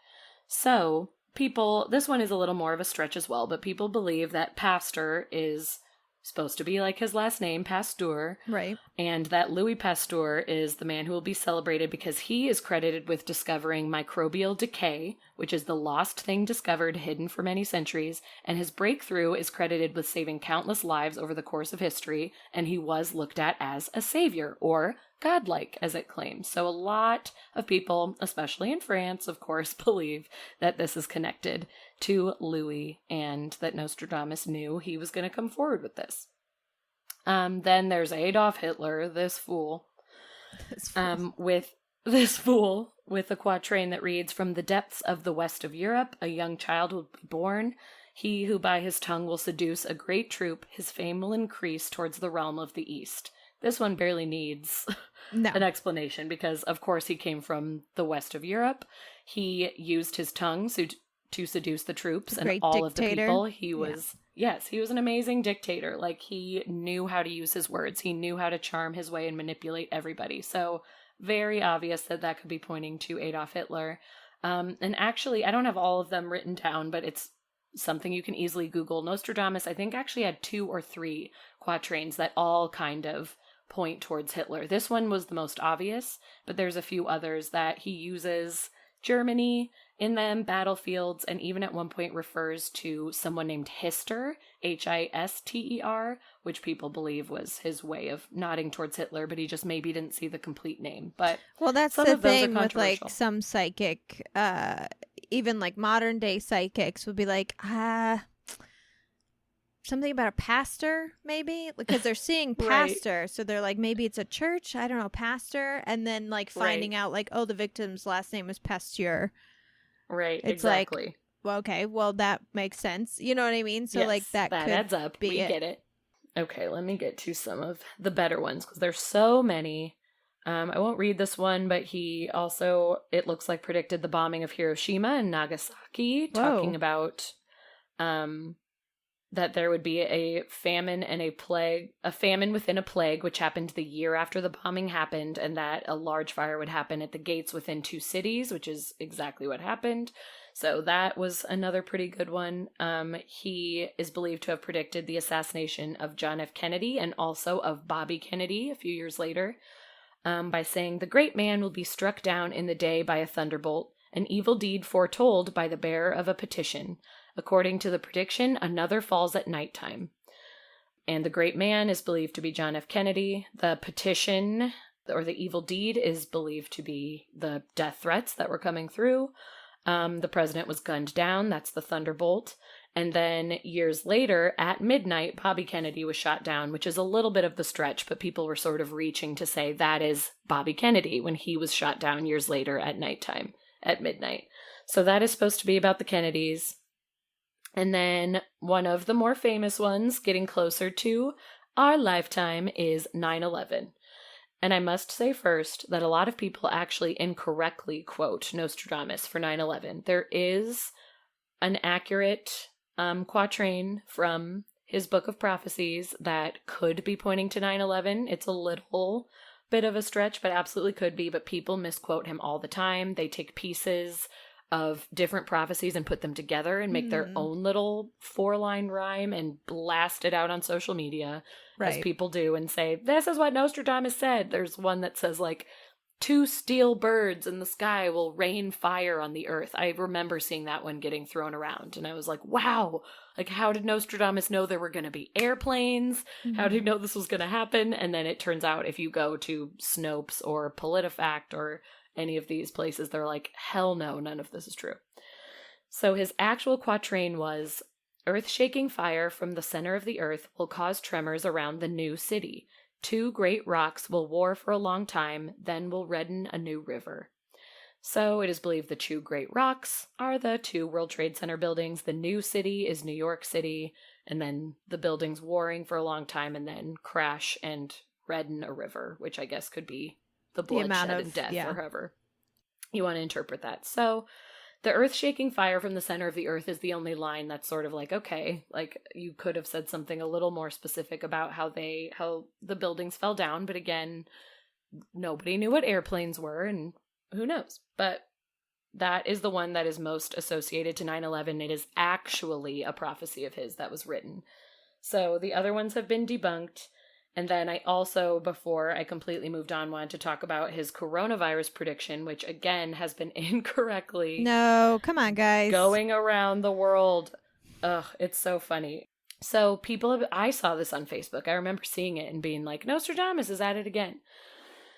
So, this one is a little more of a stretch as well, but people believe that Pasteur is supposed to be like his last name, Pasteur. Right. And that Louis Pasteur is the man who will be celebrated because he is credited with discovering microbial decay, which is the lost thing discovered hidden for many centuries, and his breakthrough is credited with saving countless lives over the course of history, and he was looked at as a savior, or godlike, as it claims. So a lot of people, especially in France, of course, believe that this is connected to Louis and that Nostradamus knew he was going to come forward with this. Then there's Adolf Hitler, this fool, with a quatrain that reads, "From the depths of the west of Europe, a young child will be born. He who by his tongue will seduce a great troop, his fame will increase towards the realm of the East." This one barely needs an explanation because, of course, he came from the west of Europe. He used his tongue to seduce the troops and all of the people. He was, he was an amazing dictator. Like, he knew how to use his words. He knew how to charm his way and manipulate everybody. So very obvious that could be pointing to Adolf Hitler. And actually, I don't have all of them written down, but it's something you can easily Google. Nostradamus, I think, actually had 2 or 3 quatrains that all kind of point towards Hitler. This one was the most obvious, but there's a few others that he uses Germany in them, battlefields, and even at one point refers to someone named Hister, Hister, which people believe was his way of nodding towards Hitler, but he just maybe didn't see the complete name. But well, that's the thing with like some psychic, even like modern day psychics would be like, something about a pastor, maybe, because they're seeing pastor, so they're like, maybe it's a church, I don't know, pastor, and then like finding out like, oh, the victim's last name was Pasteur. Right, it's exactly. Like, well, okay, well, that makes sense. You know what I mean? So like that could adds up. We get it. Okay, let me get to some of the better ones because there's so many. I won't read this one, but he also, it looks like, predicted the bombing of Hiroshima and Nagasaki, talking about that there would be a famine and a famine within a plague, which happened the year after the bombing happened, and that a large fire would happen at the gates within 2 cities, which is exactly what happened. So that was another pretty good one. He is believed to have predicted the assassination of John F. Kennedy and also of Bobby Kennedy a few years later, by saying, "The great man will be struck down in the day by a thunderbolt, an evil deed foretold by the bearer of a petition. According to the prediction, another falls at nighttime." And the great man is believed to be John F. Kennedy. The petition, or the evil deed, is believed to be the death threats that were coming through. The president was gunned down. That's the thunderbolt. And then years later, at midnight, Bobby Kennedy was shot down, which is a little bit of the stretch, but people were sort of reaching to say that is Bobby Kennedy when he was shot down years later at nighttime, at midnight. So that is supposed to be about the Kennedys. And then one of the more famous ones, getting closer to our lifetime, is 9/11. And I must say first that a lot of people actually incorrectly quote Nostradamus for 9/11. There is an accurate quatrain from his book of prophecies that could be pointing to 9/11. It's a little bit of a stretch, but absolutely could be. But people misquote him all the time. They take pieces of different prophecies and put them together and make their own little 4-line rhyme and blast it out on social media, as people do, and say, this is what Nostradamus said. There's one that says, like, 2 steel birds in the sky will rain fire on the earth. I remember seeing that one getting thrown around, and I was like, wow, like, how did Nostradamus know there were going to be airplanes? How did he know this was going to happen? And then it turns out if you go to Snopes or PolitiFact or any of these places, they're like, hell no, none of this is true. So his actual quatrain was, earth-shaking fire from the center of the earth will cause tremors around the new city. 2 great rocks will war for a long time, then will redden a new river. So it is believed the 2 great rocks are the 2 World Trade Center buildings. The new city is New York City, and then the buildings warring for a long time and then crash and redden a river, which I guess could be the bloodshed and death, or however you want to interpret that. So the earth-shaking fire from the center of the earth is the only line that's sort of like, okay, like you could have said something a little more specific about how the buildings fell down. But again, nobody knew what airplanes were, and who knows? But that is the one that is most associated to 9/11. It is actually a prophecy of his that was written. So the other ones have been debunked. And then I also, before I completely moved on, wanted to talk about his coronavirus prediction, which again has been incorrectly. No, come on, guys. Going around the world. Ugh, it's so funny. So I saw this on Facebook. I remember seeing it and being like, Nostradamus is at it again.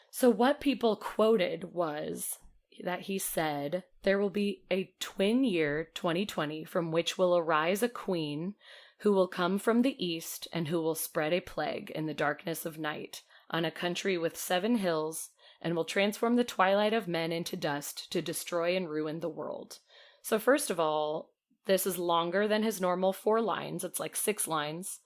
So what people quoted was that he said, there will be a twin year, 2020, from which will arise a queen who will come from the east and who will spread a plague in the darkness of night on a country with 7 hills and will transform the twilight of men into dust to destroy and ruin the world. So first of all, this is longer than his normal 4 lines. It's like 6 lines.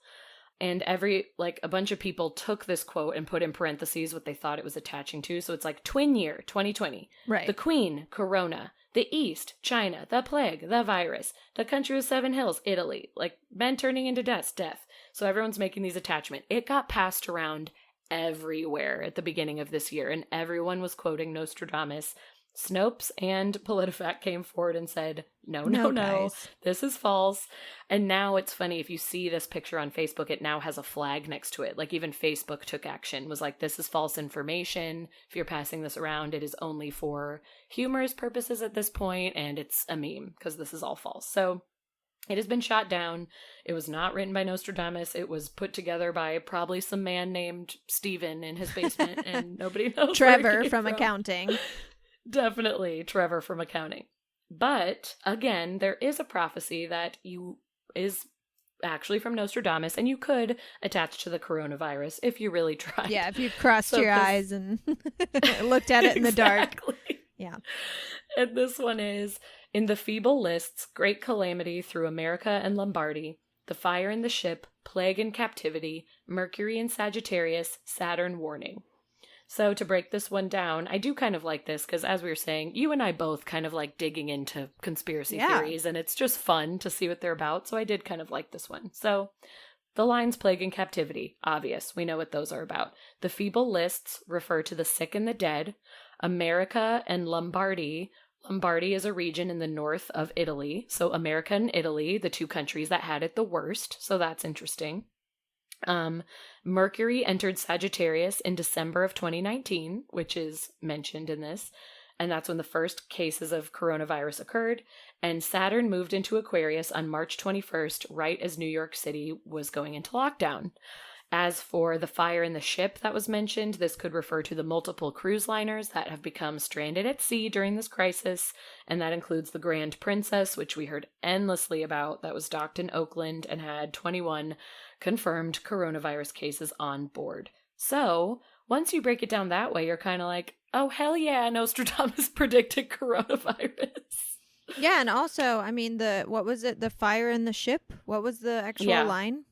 And a bunch of people took this quote and put in parentheses what they thought it was attaching to. So it's like twin year, 2020. Right. The queen, corona. The East, China. The plague, the virus. The country with 7 hills, Italy. Like, men turning into dust, death. So everyone's making these attachments. It got passed around everywhere at the beginning of this year, and everyone was quoting Nostradamus. Snopes and PolitiFact came forward and said, no, this is false. And now it's funny, if you see this picture on Facebook, it now has a flag next to it. Like, even Facebook took action, was like, this is false information. If you're passing this around, it is only for humorous purposes at this point, and it's a meme, because this is all false. So it has been shot down. It was not written by Nostradamus. It was put together by probably some man named Steven in his basement, and nobody knows. Trevor from accounting. Definitely Trevor from accounting. But again, there is a prophecy that is actually from Nostradamus, and you could attach to the coronavirus if you really tried. Yeah, if you crossed your eyes and looked at it in the dark. Yeah. And this one is, in the feeble lists, great calamity through America and Lombardy, the fire in the ship, plague and captivity, Mercury in Sagittarius, Saturn warning. So to break this one down, I do kind of like this because, as we were saying, you and I both kind of like digging into conspiracy theories, and it's just fun to see what they're about. So I did kind of like this one. So the lines plague and captivity, obvious. We know what those are about. The feeble lists refer to the sick and the dead. America and Lombardy. Lombardy is a region in the north of Italy. So America and Italy, the 2 countries that had it the worst. So that's interesting. Mercury entered Sagittarius in December of 2019, which is mentioned in this, and that's when the first cases of coronavirus occurred, and Saturn moved into Aquarius on March 21st, right as New York City was going into lockdown. As for the fire in the ship that was mentioned, this could refer to the multiple cruise liners that have become stranded at sea during this crisis, and that includes the Grand Princess, which we heard endlessly about, that was docked in Oakland and had 21 confirmed coronavirus cases on board. So, once you break it down that way, you're kind of like, oh, hell yeah, Nostradamus predicted coronavirus. Yeah, and also, I mean, what was it? The fire in the ship? What was the actual line?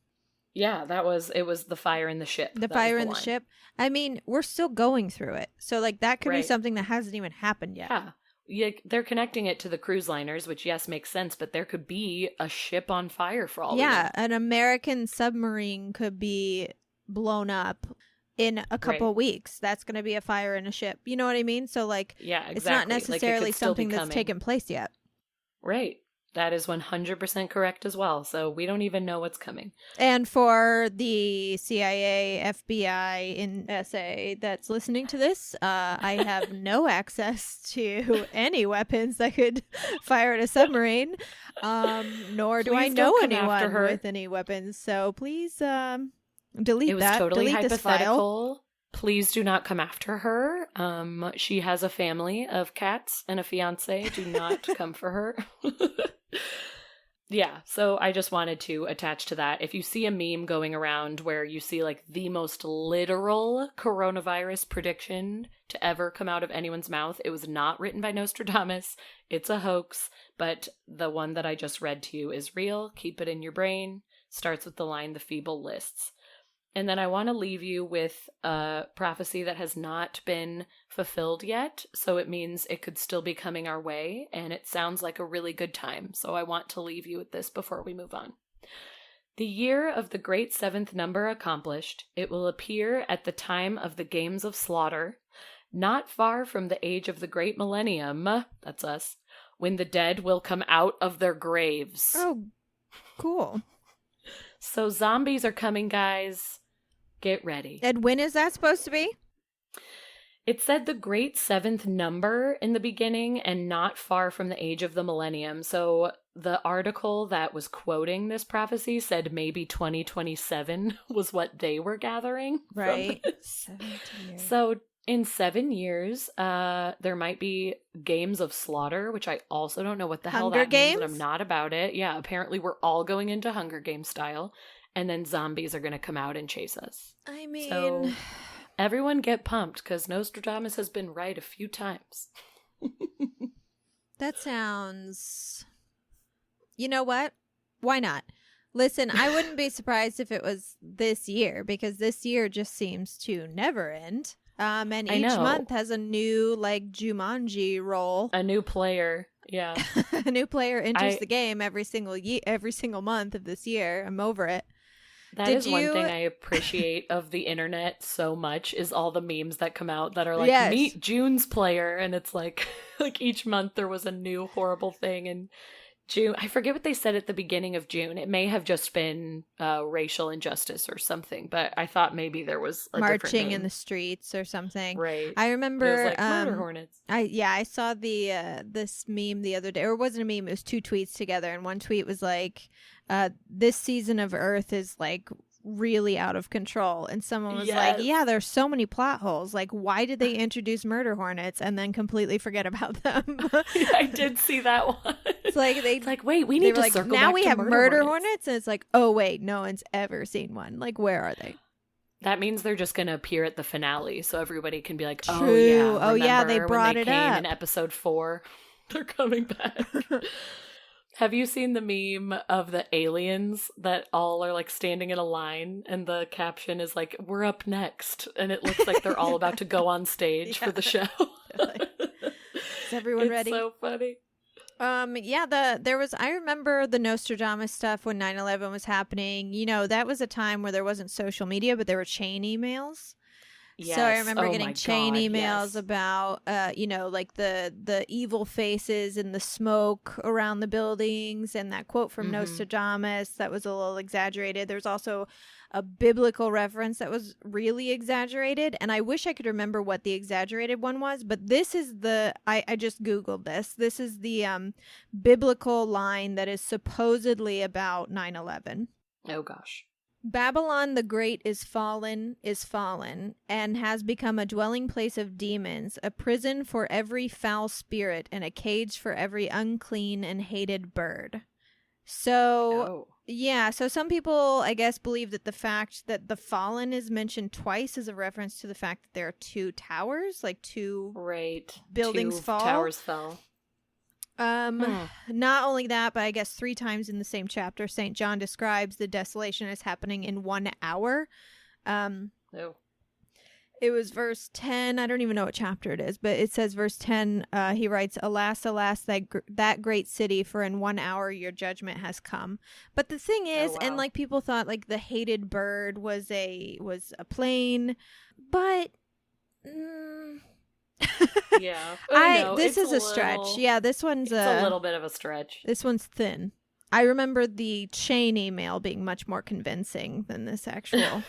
Yeah, it was the fire in the ship. The fire in the ship. I mean, we're still going through it. So, like, that could be something that hasn't even happened yet. Yeah. yeah, they're connecting it to the cruise liners, which, yes, makes sense, but there could be a ship on fire for all we know. Yeah, an American submarine could be blown up in a couple weeks. That's going to be a fire in a ship. You know what I mean? So, like, yeah, exactly. It's not necessarily like, it something that's taken place yet. Right. That is 100% correct as well. So we don't even know what's coming. And for the CIA, FBI, in SA that's listening to this, I have no access to any weapons that could fire at a submarine, nor do I know anyone with any weapons. So please delete that. It was totally delete this file. hypothetical. Please do not come after her. She has a family of cats and a fiance. Do not come for her. Yeah, so I just wanted to attach to that. If you see a meme going around where you see like the most literal coronavirus prediction to ever come out of anyone's mouth, it was not written by Nostradamus. It's a hoax, but the one that I just read to you is real. Keep it in your brain. Starts with the line, "The feeble lists." And then I want to leave you with a prophecy that has not been fulfilled yet. So it means it could still be coming our way. And it sounds like a really good time. So I want to leave you with this before we move on. The year of the great seventh number accomplished, it will appear at the time of the games of slaughter, not far from the age of the great millennium, that's us, when the dead will come out of their graves. Oh, cool. So zombies are coming, guys. Get ready. And when is that supposed to be? It said the great seventh number in the beginning and not far from the age of the millennium. So the article that was quoting this prophecy said maybe 2027 was what they were gathering. Right. So in 7 years, there might be games of slaughter, which I also don't know what the hell that means, but I'm not about it. Yeah, apparently we're all going into Hunger Games style. And then zombies are going to come out and chase us. I mean... So everyone get pumped, because Nostradamus has been right a few times. That sounds... You know what? Why not? Listen, I wouldn't be surprised if it was this year, because this year just seems to never end. And each month has a new, like, Jumanji role. A new player, yeah. A new player enters the game every single month of this year. I'm over it. That is one thing I appreciate of the internet so much is all the memes that come out that are like, meet June's player. And it's like each month there was a new horrible thing. And June, I forget what they said at the beginning of June. It may have just been racial injustice or something, but I thought maybe there was a marching in the streets or something. Right. I remember it was like murder hornets. I saw the this meme the other day, or it wasn't a meme, it was two tweets together, and one tweet was like, this season of Earth is like really out of control, and someone was like, yeah, there's so many plot holes, like why did they introduce murder hornets and then completely forget about them? I did see that one. It's like wait, we need to circle back now we to have murder hornets, and it's like, oh wait, no one's ever seen one. Like, where are they? That means they're just going to appear at the finale, so everybody can be like, True. oh yeah, they brought it up in episode 4. They're coming back. Have you seen the meme of the aliens that all are like standing in a line and the caption is like, "We're up next," and it looks like they're all about to go on stage for the show. Is everyone ready? It's so funny. I remember the Nostradamus stuff when 9/11 was happening. You know, that was a time where there wasn't social media, but there were chain emails. Yes. So I remember getting chain emails about, like the evil faces and the smoke around the buildings, and that quote from Nostradamus that was a little exaggerated. There's also a biblical reference that was really exaggerated, and I wish I could remember what the exaggerated one was, but this is I just Googled this. This is the biblical line that is supposedly about 9/11. Oh, gosh. Babylon the Great is fallen, and has become a dwelling place of demons, a prison for every foul spirit, and a cage for every unclean and hated bird. So, so some people, I guess, believe that the fact that the fallen is mentioned twice is a reference to the fact that there are two towers, like two buildings fall. Towers fell. Not only that, but I guess 3 times in the same chapter, St. John describes the desolation as happening in 1 hour. It was verse 10. I don't even know what chapter it is, but it says verse 10. He writes, "Alas, alas, that great city, for in 1 hour your judgment has come." But the thing is, wow. and like people thought like the hated bird was a plane, but Yeah. This is a stretch. Yeah, this one's a little bit of a stretch. This one's thin. I remember the chain email being much more convincing than this actual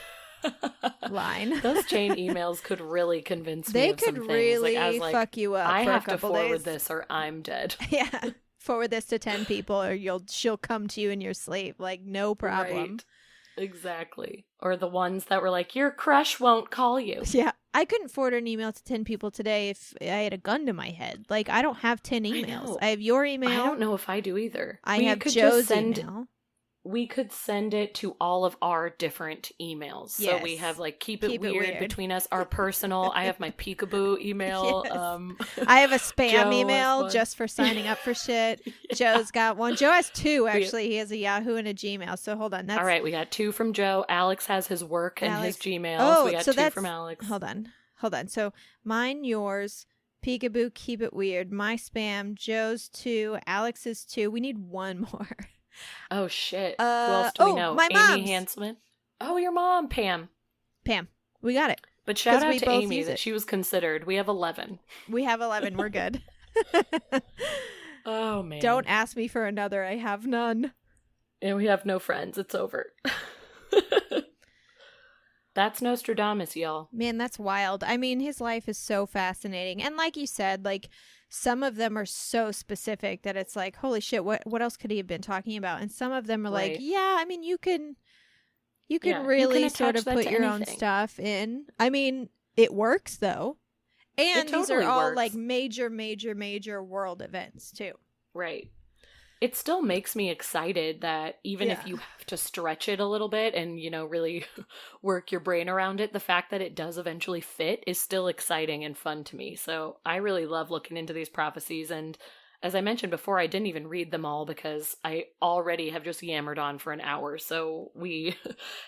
line. Those chain emails could really convince me They of some could things. really I was like, fuck you up. I for have a to couple forward days. this or I'm dead. Yeah, forward this to 10 people, or she'll come to you in your sleep. Like, no problem. Right. Exactly. Or the ones that were like, your crush won't call you. Yeah, I couldn't forward an email to 10 people today if I had a gun to my head. Like, I don't have 10 emails. I have your email. I don't know if I do either. I have Joe's email. We could send it to all of our different emails. Yes. So we have like keep it weird between us, our personal. I have my peekaboo email. Yes. I have a spam email just for signing up for shit. Yeah. Joe's got one. Joe has two, actually. He has a Yahoo and a Gmail. So hold on. All right, we got 2 from Joe. Alex has his work and his Gmail. Oh, we got so 2 from Alex. Hold on. So mine, yours, peekaboo, keep it weird. My spam, Joe's 2, Alex's 2. We need one more. Oh, shit. Who else do we know? My Amy mom's. Hanselman. Oh, your mom, Pam. We got it. But shout out to Amy that she was considered. We have 11. We're good. Oh, man. Don't ask me for another. I have none. And we have no friends. It's over. That's Nostradamus, y'all. Man, that's wild. I mean, his life is so fascinating. And like you said, like, some of them are so specific that it's like, holy shit, what else could he have been talking about? And some of them are like, yeah, I mean, you can really sort of put your own stuff in. I mean, it works, though. And these are all like major, major, major world events, too. Right. It still makes me excited that even if you have to stretch it a little bit and, you know, really work your brain around it, the fact that it does eventually fit is still exciting and fun to me. So I really love looking into these prophecies. And as I mentioned before, I didn't even read them all because I already have just yammered on for an hour. So we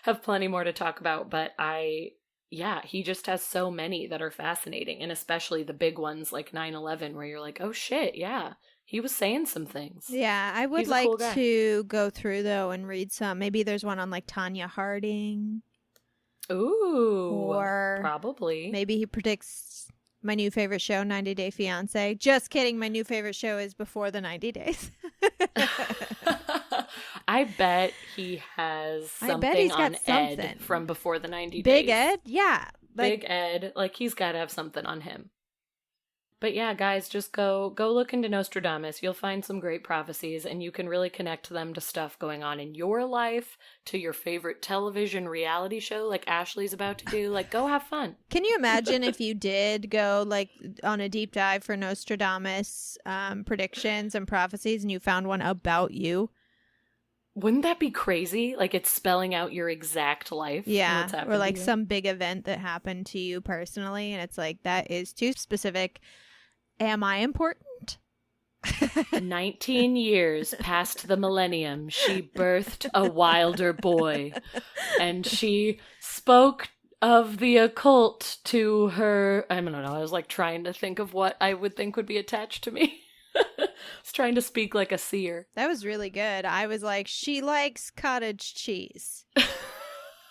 have plenty more to talk about. But he just has so many that are fascinating. And especially the big ones like 9/11 where you're like, oh shit, yeah. He was saying some things. Yeah, I would like to go through, though, and read some. Maybe there's one on, like, Tanya Harding. Ooh. Or probably. Maybe he predicts my new favorite show, 90 Day Fiancé. Just kidding. My new favorite show is Before the 90 Days. I bet he has something on Ed from Before the 90 Days. Big Ed? Yeah. Big Ed. Like, he's got to have something on him. But yeah, guys, just go look into Nostradamus. You'll find some great prophecies, and you can really connect them to stuff going on in your life, to your favorite television reality show like Ashley's about to do. Like, go have fun. Can you imagine if you did go, like, on a deep dive for Nostradamus predictions and prophecies, and you found one about you? Wouldn't that be crazy? Like, it's spelling out your exact life. Yeah, or like some big event that happened to you personally, and it's like, that is too specific. Am I important? 19 years past the millennium, she birthed a wilder boy, and she spoke of the occult to her. I don't know. I was like trying to think of what I would think would be attached to me. I was trying to speak like a seer. That was really good. I was like, she likes cottage cheese.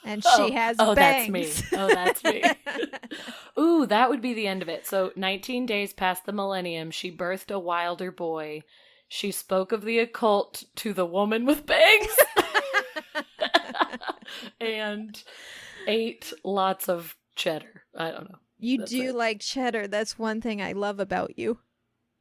And she has bangs. That's me. Ooh, that would be the end of it. So 19 days past the millennium, she birthed a wilder boy. She spoke of the occult to the woman with bangs. And ate lots of cheddar. I don't know. You do like cheddar. That's one thing I love about you.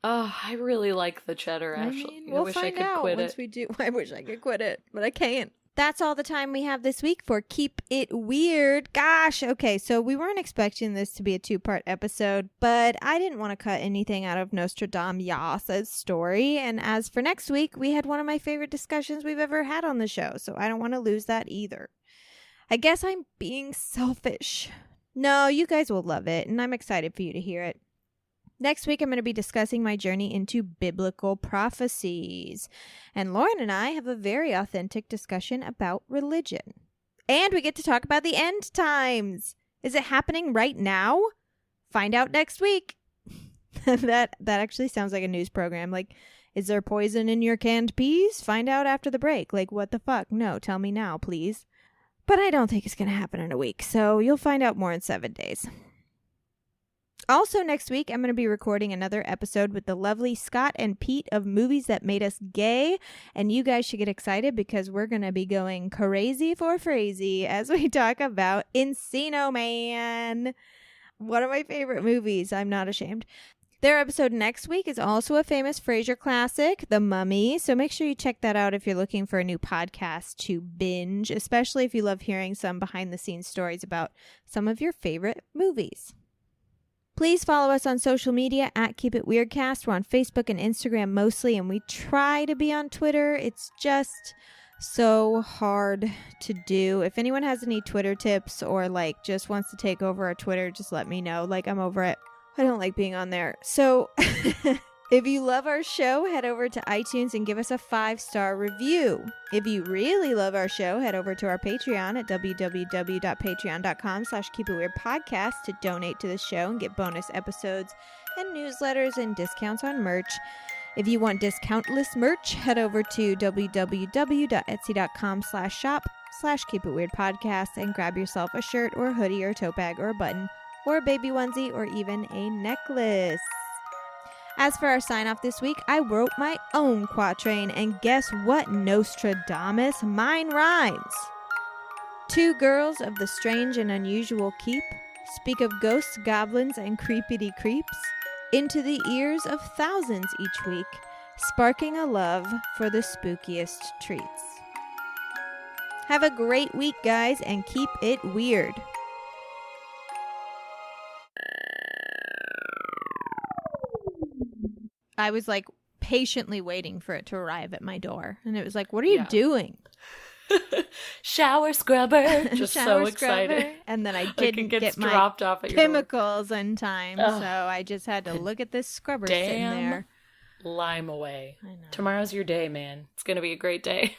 Oh, I really like the cheddar, actually. We'll find out once we do. I wish I could quit it, but I can't. That's all the time we have this week for Keep It Weird. Gosh, okay, so we weren't expecting this to be a 2-part episode, but I didn't want to cut anything out of Nostradam-yaass' story, and as for next week, we had one of my favorite discussions we've ever had on the show, so I don't want to lose that either. I guess I'm being selfish. No, you guys will love it, and I'm excited for you to hear it. Next week, I'm going to be discussing my journey into biblical prophecies. And Lauren and I have a very authentic discussion about religion. And we get to talk about the end times. Is it happening right now? Find out next week. That actually sounds like a news program. Like, is there poison in your canned peas? Find out after the break. Like, what the fuck? No, tell me now, please. But I don't think it's going to happen in a week, so you'll find out more in 7 days. Also next week, I'm going to be recording another episode with the lovely Scott and Pete of Movies That Made Us Gay, and you guys should get excited because we're going to be going crazy for crazy as we talk about Encino Man, one of my favorite movies. I'm not ashamed. Their episode next week is also a famous Frasier classic, The Mummy, so make sure you check that out if you're looking for a new podcast to binge, especially if you love hearing some behind-the-scenes stories about some of your favorite movies. Please follow us on social media at Keep It Weirdcast. We're on Facebook and Instagram mostly, and we try to be on Twitter. It's just so hard to do. If anyone has any Twitter tips or like just wants to take over our Twitter, just let me know. Like, I'm over it. I don't like being on there. So if you love our show, head over to iTunes and give us a 5-star review. If you really love our show, head over to our Patreon at www.patreon.com/keepitweirdpodcast to donate to the show and get bonus episodes and newsletters and discounts on merch. If you want discountless merch, head over to www.etsy.com/shop/keepitweirdpodcast and grab yourself a shirt or a hoodie or a tote bag or a button or a baby onesie, or even a necklace. As for our sign-off this week, I wrote my own quatrain, and guess what, Nostradamus? Mine rhymes. 2 girls of the strange and unusual keep speak of ghosts, goblins, and creepity creeps into the ears of thousands each week, sparking a love for the spookiest treats. Have a great week, guys, and keep it weird. I was like patiently waiting for it to arrive at my door. And it was like, what are you doing? Shower scrubber. Just Shower so excited. Scrubber. And then I didn't get my dropped off at your door. chemicals in time. Oh. So I just had to look at this scrubber sitting there. Lime away. I know. Tomorrow's your day, man. It's going to be a great day.